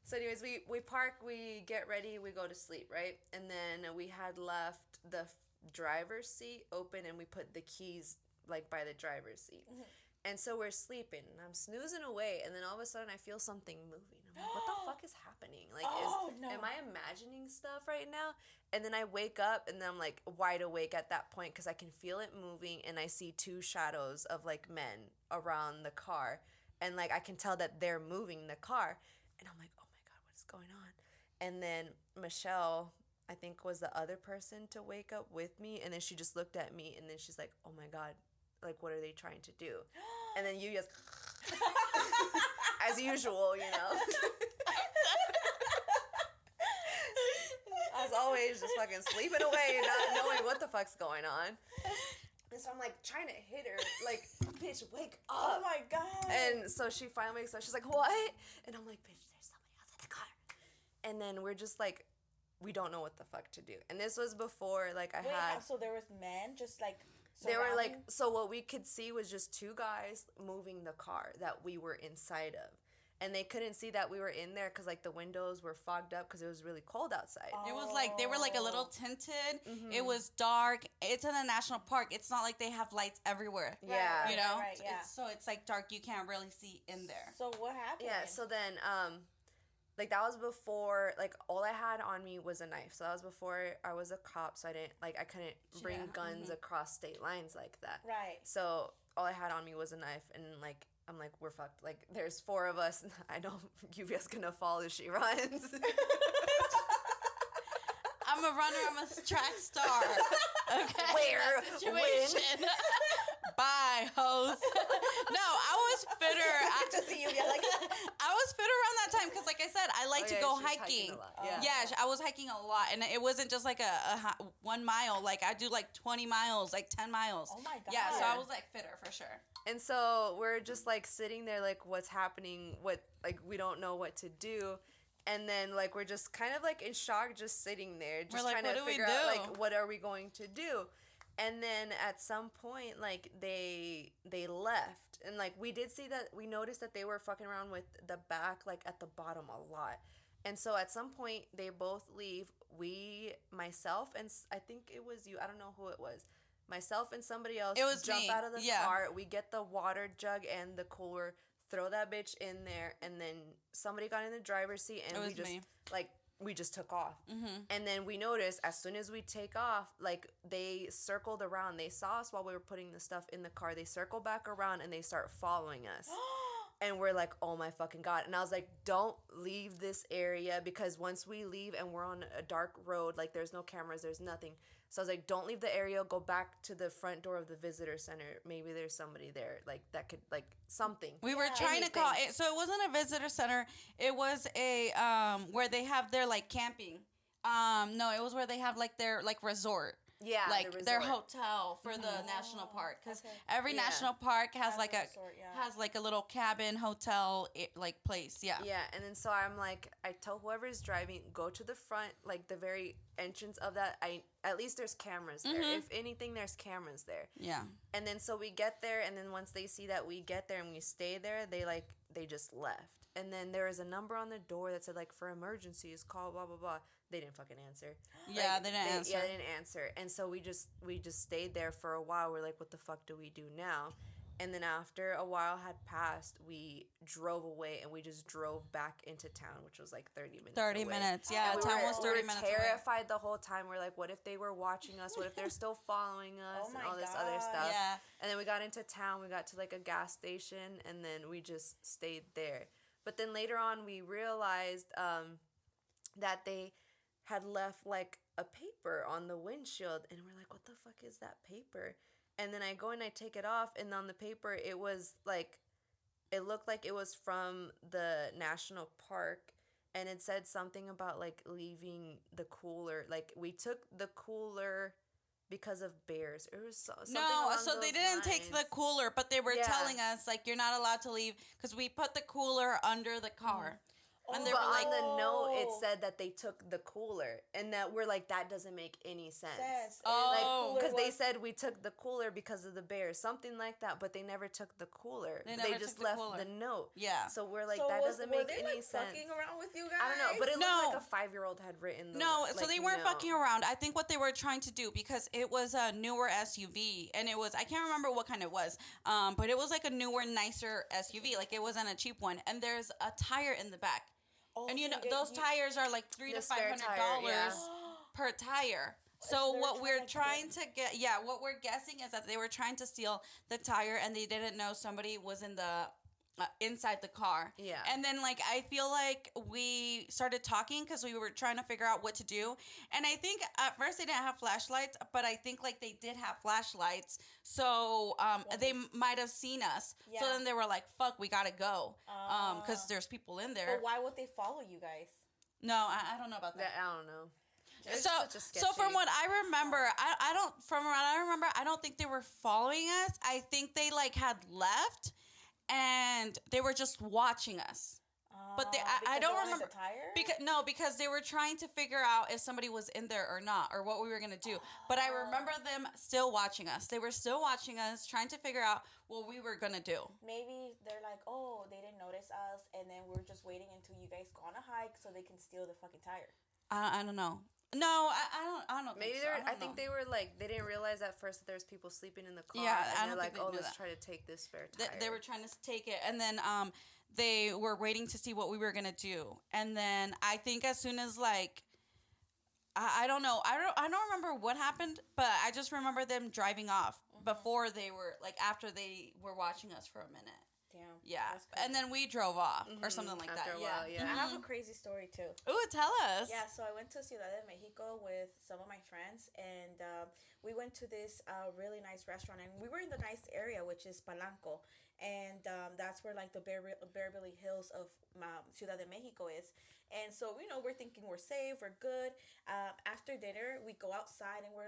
so anyways, we park, we get ready, we go to sleep, right? And then we had left the driver's seat open, and we put the keys like by the driver's seat. Mm-hmm. And so we're sleeping, and I'm snoozing away, and then all of a sudden I feel something moving. I'm like, what the fuck is happening? Like, am I imagining stuff right now? And then I wake up, and then I'm like wide awake at that point because I can feel it moving, and I see 2 shadows of like men around the car, and like I can tell that they're moving the car, and I'm like, oh my god, what is going on? And then Michelle, I think, was the other person to wake up with me, and then she just looked at me, and then she's like, oh my god, like, what are they trying to do? And then you just as usual, you know. As always, just fucking sleeping away, not knowing what the fuck's going on. And so I'm like trying to hit her, like, bitch, wake up. Oh my god. And so she finally wakes up. She's like, what? And I'm like, bitch, there's somebody else in the car. And then we're just like, we don't know what the fuck to do. And this was before, like, So there was men just like they were like, surrounding? so what we could see was just 2 guys moving the car that we were inside of. And they couldn't see that we were in there because, like, the windows were fogged up because it was really cold outside. It was like, they were like a little tinted. Mm-hmm. It was dark. It's in a national park. It's not like they have lights everywhere. Yeah. You know? Right, yeah. So it's like dark. You can't really see in there. So what happened? Yeah, so then, like, that was before, like, all I had on me was a knife. So that was before I was a cop, so I couldn't bring guns across state lines like that. Right. So all I had on me was a knife, and, like, I'm like, we're fucked. Like, there's 4 of us. I know Lluvia's gonna fall if she runs. I'm a runner. I'm a track star. Okay. Where? Situation. Bye. die, hoes. No, I was fitter. To see you, yeah, like I was fitter around that time because, like I said, I like to go she was hiking. a lot. Yeah, I was hiking a lot, and it wasn't just like a 1 mile. Like I do like 20 miles, like 10 miles. Oh my god. Yeah, so I was like fitter for sure. And so we're just like sitting there, like, what's happening? What, like, we don't know what to do. And then, like, we're just kind of like in shock, just sitting there, just We're like, trying to what do we figure out, do? like, what are we going to do? And then at some point, like, they left. And, like, we noticed that they were fucking around with the back, like, at the bottom a lot. And so at some point, they both leave. Myself, and I think it was you. I don't know who it was. Myself and somebody else It was jump me. out of the Yeah. car. We get the water jug and the cooler, throw that bitch in there, and then somebody got in the driver's seat, and It we was just me. we just took off. Mm-hmm. And then we noticed as soon as we take off, like, they circled around. They saw us while we were putting the stuff in the car. They circle back around and they start following us. And we're like, oh my fucking God. And I was like, don't leave this area, because once we leave and we're on a dark road, like, there's no cameras, there's nothing. So I was like, don't leave the area, go back to the front door of the visitor center. Maybe there's somebody there, like, that could, like, something. We were trying to call it, so it wasn't a visitor center. It was a where they have their like camping. No, it was where they have like their like resort. Yeah, like the their resort. hotel for the national park, because okay. every Yeah. national park has Has like a a resort, yeah. has like a little cabin hotel like place. Yeah. Yeah, and then so I'm like, I tell whoever's driving, go to the front, like the very entrance of that. At least there's cameras there. Mhm. If anything, there's cameras there. Yeah. And then so we get there, and then once they see that we get there and we stay there, they just left. And then there was a number on the door that said, like, for emergencies, call blah blah blah. They didn't fucking answer. Yeah, Like, they didn't answer. Yeah, they didn't answer. And so we just stayed there for a while. We're like, what the fuck do we do now? And then after a while had passed, we drove away, and we just drove back into town, which was like 30 minutes 30 away. minutes. Yeah, And town was 30 we minutes were away. terrified the whole time. We're like, what if they were watching us? What if they're still following us? Oh and my all this other God. stuff. Yeah. And then we got into town. We got to like a gas station, and then we just stayed there. But then later on, we realized that they had left like a paper on the windshield, and we're like, what the fuck is that paper? And then I go and I take it off, and on the paper it was like, it looked like it was from the national park, and it said something about like leaving the cooler, like we took the cooler because of bears. It was something No, along so they those didn't take the lines. cooler, but they were Yeah. telling us like you're not allowed to leave because we put the cooler under the car. And they But were like, on the note, it Oh. said that they took the cooler, and that we're like, that doesn't make any sense. Says, Oh. Like, because they was- said we took the cooler because of the bears, something like that, but they never took the cooler. They They, never just took the left cooler. the note. yeah. So we're like, So that was- doesn't were make they, any like, sense. fucking around with you guys? I don't know, but it No. looked like a 5-year-old had written the No, so like, they weren't note. fucking around. I think what they were trying to do, because it was a newer SUV, and it was, I can't remember what kind it was, but it was like a newer, nicer SUV. Like it wasn't a cheap one. And there's a tire in the back. Oh, And so you know, they- those tires are like $300 The to spare tire, $500 yeah. per tire. So So they were what we're trying trying to to get, what we're guessing is that they were trying to steal the tire, and they didn't know somebody was in the inside the car. Yeah. And then like I feel like we started talking because we were trying to figure out what to do. And I think at first they didn't have flashlights, but I think like they did have flashlights. So they might have seen us. Yeah. So then they were like, "Fuck, we gotta go," because there's people in there. But why would they follow you guys? No, I don't know about that. I don't know. It's So, such a so from sketchy- what I remember, I don't think they were following us. I think they like had left, and they were just watching us. But I Because don't they wanted remember the tire? because they were trying to figure out if somebody was in there or not, or what we were gonna do. But I remember them still watching us. They were still watching us, trying to figure out what we were gonna do. Maybe they're like, oh, they didn't notice us, and then we're just waiting until you guys go on a hike so they can steal the fucking tire. I don't know. No, I don't. Maybe think they so. were, I think they were like, they didn't realize at first that there was people sleeping in the car. Yeah, and I they're don't like, think they oh, knew let's that. try to take this spare tire. They were trying to take it, and then they were waiting to see what we were gonna do. And then I think as soon as like I don't know, I don't remember what happened, but I just remember them driving off before they were like after they were watching us for a minute. Damn. Yeah. That's crazy. And then we drove off or something like After that. a while, yeah. I have a crazy story too. Ooh, tell us. Yeah, so I went to Ciudad de Mexico with some of my friends, and we went to this really nice restaurant, and we were in the nice area, which is Palanco, and that's where like the Beverly Hills of Ciudad de Mexico is. And so, we're thinking we're safe, we're good. After dinner, we go outside, and we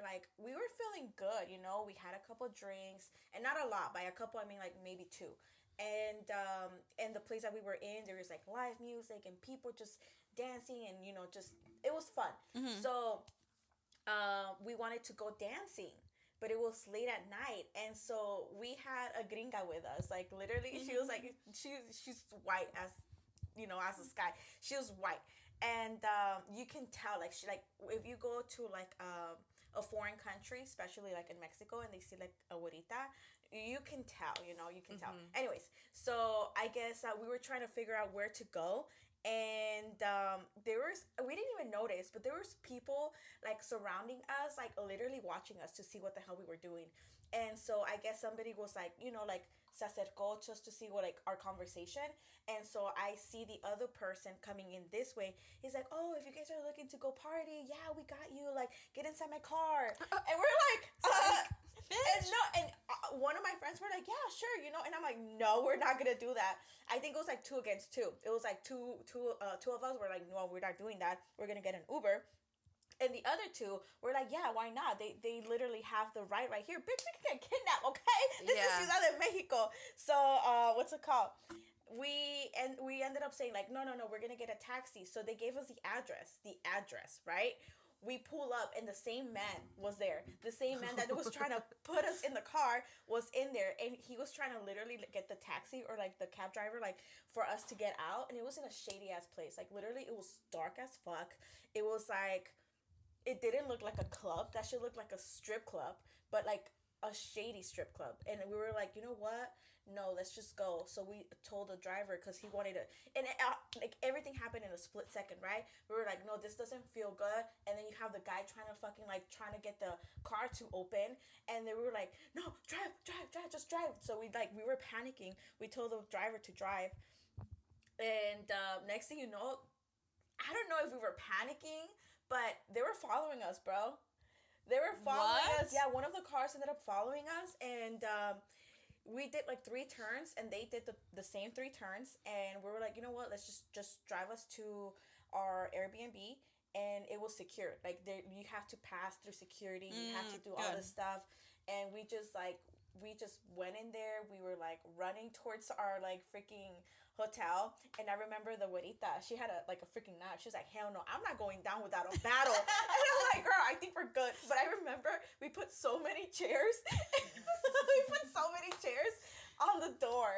were feeling good, We had a couple drinks, and not a lot. By a couple, I mean like maybe two. And the place that we were in, there was like live music and people just dancing, and just it was fun. So we wanted to go dancing, but it was late at night, and so we had a gringa with us. Like literally, she was like she's white as as the sky. She was white, and you can tell like she like if you go to like a foreign country, especially like in Mexico, and they see like a güerita, you can tell, you can tell. Anyways, so I guess we were trying to figure out where to go, and we didn't even notice, but there was people like surrounding us, like literally watching us to see what the hell we were doing. And so I guess somebody was like, like se acercó just to see what like our conversation. And so I see the other person coming in this way. He's like, oh, if you guys are looking to go party, yeah, we got you. Like, get inside my car. And we're like, and one of my friends were like, yeah, sure, And I'm like, no, we're not gonna do that. I think it was like 2 against 2. It was like two of us were like, no, we're not doing that. We're gonna get an Uber. And the other 2 were like, yeah, why not? They literally have the right here. Bitch, we can get kidnapped, okay? This is Ciudad de Mexico. So, what's it called? We ended up saying like, no, we're going to get a taxi. So they gave us the address, right? We pull up, and the same man was there. The same man that was trying to put us in the car was in there. And he was trying to literally get the taxi or like the cab driver, like for us to get out. And it was in a shady ass place. Like literally it was dark as fuck. It was like, it didn't look like a club. That should look like a strip club, but like a shady strip club. And we were like, you know what? No, let's just go. So we told the driver because he wanted to, and like everything happened in a split second, right? We were like, no, this doesn't feel good. And then you have the guy trying to get the car to open, and then we were like, no, drive, just drive. So we were panicking. We told the driver to drive, and next thing you know, I don't know if we were panicking, but they were following us, bro. They were following us. Yeah, one of the cars ended up following us, and we did like 3 turns, and they did the same 3 turns, and we were like, you know what? Let's just drive us to our Airbnb, and it was secured. Like you have to pass through security. You have to do all this stuff, and we just went in there. We were like running towards our like freaking hotel, and I remember the güerita, she had a freaking knife. She was like, hell no, I'm not going down without a battle. And I'm like, girl, I think we're good. But I remember we put so many chairs on the door.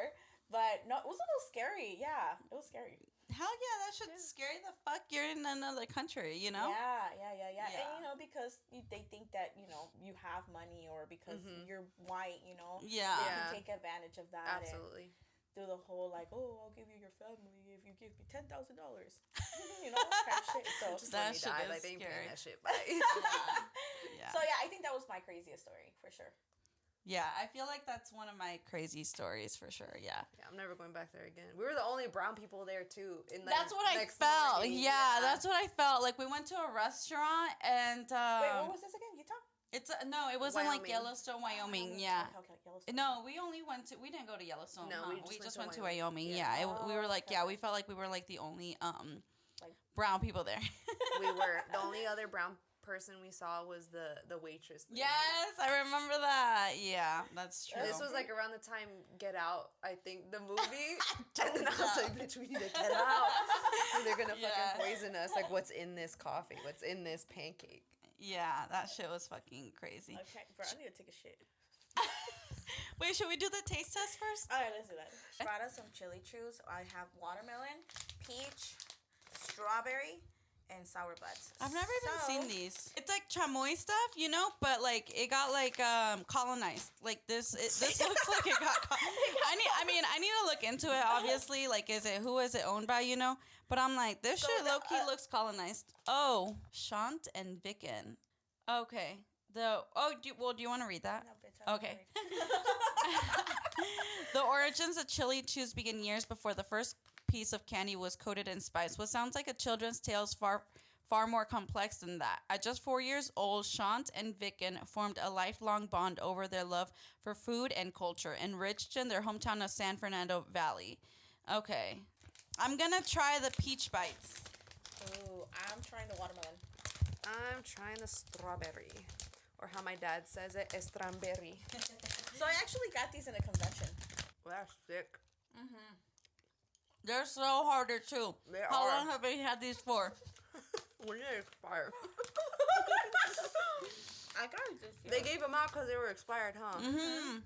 But no, it was a little scary. Yeah, it was scary. Hell yeah, that should scare the fuck. You're in another country, Yeah. And because they think that you have money, or because you're white, they can take advantage of that. Absolutely. Do the whole like, oh, I'll give you your family if you give me $10,000, type shit. So just that shit is like they ain't scary. paying that shit. Bye. So yeah, I think that was my craziest story for sure. Yeah, I feel like that's one of my crazy stories for sure. Yeah, I'm never going back there again. We were the only brown people there too. That's what I felt. Yeah, that's what I felt. Like we went to a restaurant, and wait, what was this again? Utah? No, it wasn't Wyoming. like Yellowstone, Wyoming. Yeah. Okay, Yellowstone. No, we didn't go to Yellowstone. No, we just went to Wyoming. Yeah. We were like, we felt like we were like the only brown people there. We were. The only other brown person we saw was the waitress lady. Yes, I remember that. Yeah, that's true. This was like around the time Get Out, I think, the movie. And then I was like, bitch, we need to get out. They're gonna fucking poison us. Like, what's in this coffee? What's in this pancake? Yeah, that shit was fucking crazy. Okay, bro, I need to take a shit. Wait, should we do the taste test first? All right, let's do that. Brought us some chili chews. I have watermelon, peach, strawberry, and sour buds. I've never even seen these. It's like chamoy stuff, but like it got like colonized. Like this looks like it got. I need to look into it. Obviously, like who is it owned by? But I'm like, this shit low key looks colonized. Oh, Shant and Vicken. Okay. Do you want to read that? No, bitch. I'm Okay. married. The origins of chili chews begin years before the first piece of candy was coated in spice. What sounds like a children's tale is far more complex than that. At just 4 years old, Shant and Vicken formed a lifelong bond over their love for food and culture, enriched in their hometown of San Fernando Valley. Okay. I'm going to try the peach bites. Ooh, I'm trying the watermelon. I'm trying the strawberry. Or how my dad says it, estramberry. So I actually got these in a convention. Well, that's sick. They're so hard to chew. They How are. long have we had these for? When did it expire? I got it this year. They gave them out because they were expired, huh? Mm-hmm.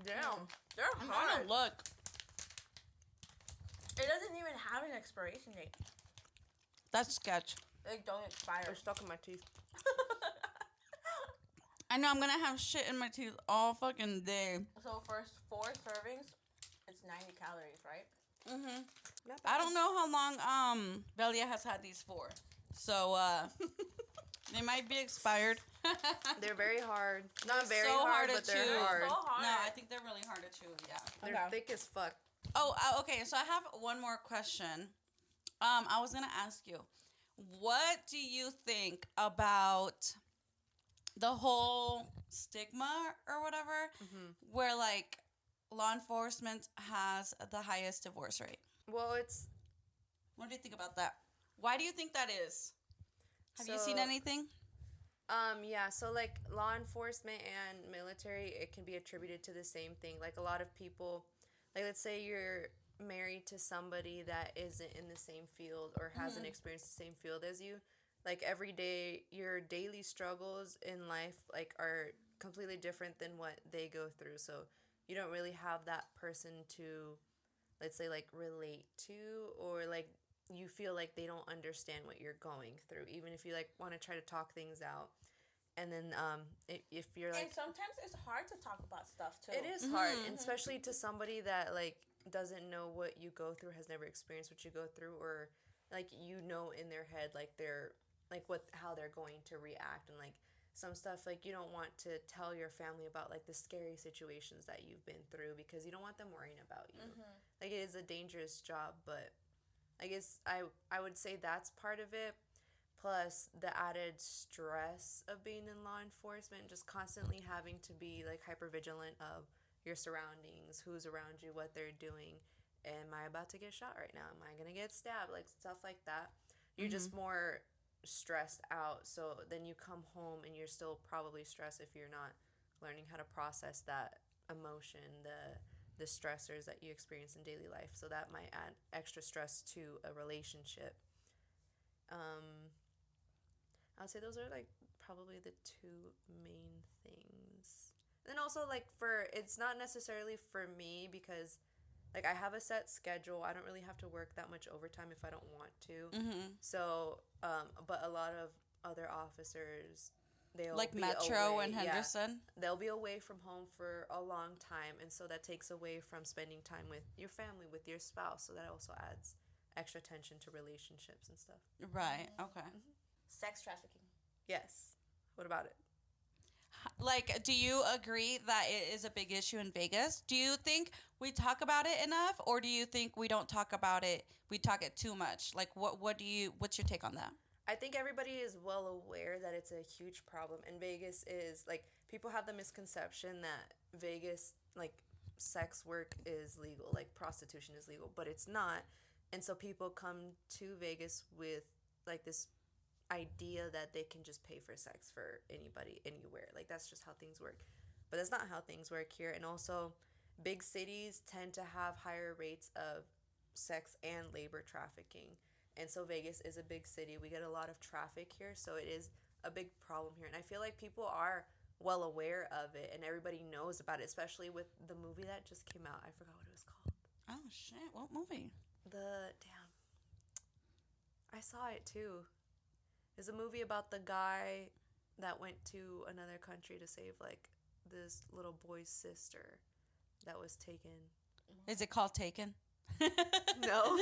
Damn. They're I'm hard. gonna look. It doesn't even have an expiration date. That's sketch. They don't expire. They're stuck in my teeth. I know I'm gonna have shit in my teeth all fucking day. So for 4 servings, it's 90 calories, right? Mm-hmm. Not bad. I don't know how long Velia has had these for, so they might be expired. They're very hard. Not They're very so hard, hard to but they're chew. hard. So hard. No, I think they're really hard to chew. Yeah. They're Okay. thick as fuck. Oh, okay. So I have one more question. I was gonna ask you, what do you think about the whole stigma or whatever, where like law enforcement has the highest divorce rate? Well, it's What do you think about that? Why do you think that is? Have you seen So- anything? yeah, so like law enforcement and military, it can be attributed to the same thing. Like a lot of people, like let's say you're married to somebody that isn't in the same field or hasn't experienced the same field as you. Like every day, your daily struggles in life like are completely different than what they go through. So you don't really have that person to, let's say, like relate to, or like you feel like they don't understand what you're going through, even if you like want to try to talk things out. And then if you're like, And sometimes it's hard to talk about stuff too. it is hard, and especially to somebody that like doesn't know what you go through, has never experienced what you go through, or like you know in their head like they're like how they're going to react, and like some stuff like you don't want to tell your family about like the scary situations that you've been through because you don't want them worrying about you. Like it is a dangerous job, but I guess I would say that's part of it. Plus the added stress of being in law enforcement, just constantly having to be like hyper vigilant of your surroundings, who's around you, what they're doing. Am I about to get shot right now? Am I gonna get stabbed? Like stuff like that. You're just more stressed out. So then you come home and you're still probably stressed if you're not learning how to process that emotion, the stressors that you experience in daily life. So that might add extra stress to a relationship. I would say those are like probably the 2 main things. And then also like it's not necessarily for me because like I have a set schedule. I don't really have to work that much overtime if I don't want to. So, but a lot of other officers, they'll Like be Metro away. and Yeah. Henderson? They'll be away from home for a long time, and so that takes away from spending time with your family, with your spouse. So that also adds extra attention to relationships and stuff. Right. Okay. Sex trafficking. Yes. What about it? Like, do you agree that it is a big issue in Vegas? Do you think we talk about it enough, or do you think we don't talk about it? We talk it too much. Like, what's your take on that? I think everybody is well aware that it's a huge problem, and Vegas is like people have the misconception that Vegas like sex work is legal, like prostitution is legal, but it's not. And so people come to Vegas with like this idea that they can just pay for sex for anybody anywhere. Like that's just how things work. But that's not how things work here. And also big cities tend to have higher rates of sex and labor trafficking. And so Vegas is a big city. We get a lot of traffic here, so it is a big problem here. And I feel like people are well aware of it and everybody knows about it, especially with the movie that just came out. I forgot what it was called. Oh shit! What movie? I saw it too. It's a movie about the guy that went to another country to save like this little boy's sister that was taken. Is it called Taken? No.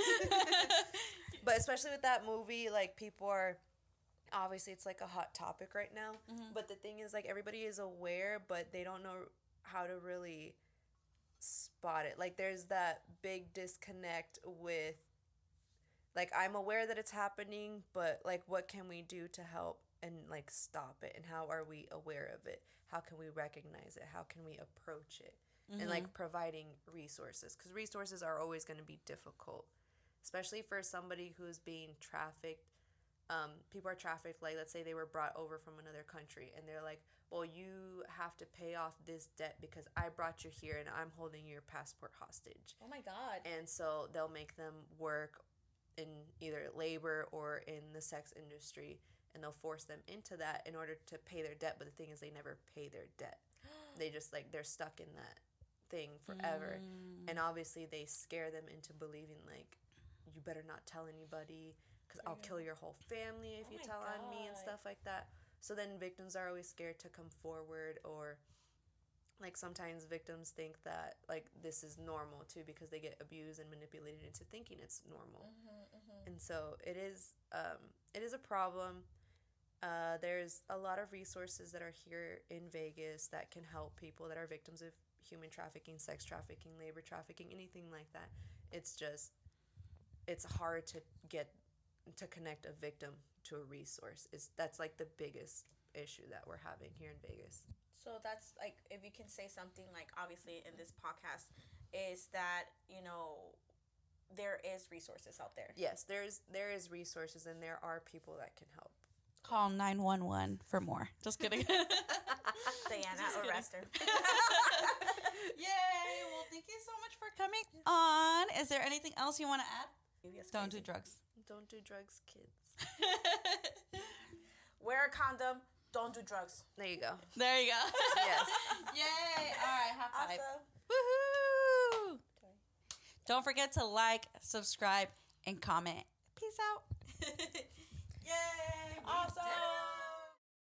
But especially with that movie, like people are obviously it's like a hot topic right now, but the thing is like everybody is aware, but they don't know how to really spot it. Like there's that big disconnect with like I'm aware that it's happening, but like what can we do to help and like stop it, and how are we aware of it? How can we recognize it? How can we approach it? And like providing resources, because resources are always going to be difficult, especially for somebody who's being trafficked. People are trafficked, like let's say they were brought over from another country and they're like, well, you have to pay off this debt because I brought you here and I'm holding your passport hostage. Oh my God. And so they'll make them work in either labor or in the sex industry, and they'll force them into that in order to pay their debt. But the thing is, they never pay their debt. They just like, they're stuck in that thing forever. And obviously they scare them into believing like, you better not tell anybody because I'll kill your whole family if you tell on me and stuff like that. So then victims are always scared to come forward, or like sometimes victims think that like this is normal too because they get abused and manipulated into thinking it's normal. And so it is a problem. There's a lot of resources that are here in Vegas that can help people that are victims of human trafficking, sex trafficking, labor trafficking, anything like that. It's just, it's hard to connect a victim to a resource. That's like the biggest issue that we're having here in Vegas. So that's like, if you can say something like obviously in this podcast, is that, you know, there is resources out there. Yes, there is resources, and there are people that can help. Call 911 for more. Just kidding. Diana, arrest her. Yay! Well, thank you so much for coming on. Is there anything else you want to add? Don't do drugs. Don't do drugs, kids. Wear a condom. Don't do drugs. There you go. There you go. Yes. Yay! All right, high five. Awesome. Woohoo! Don't forget to like, subscribe, and comment. Peace out. Yay! Awesome.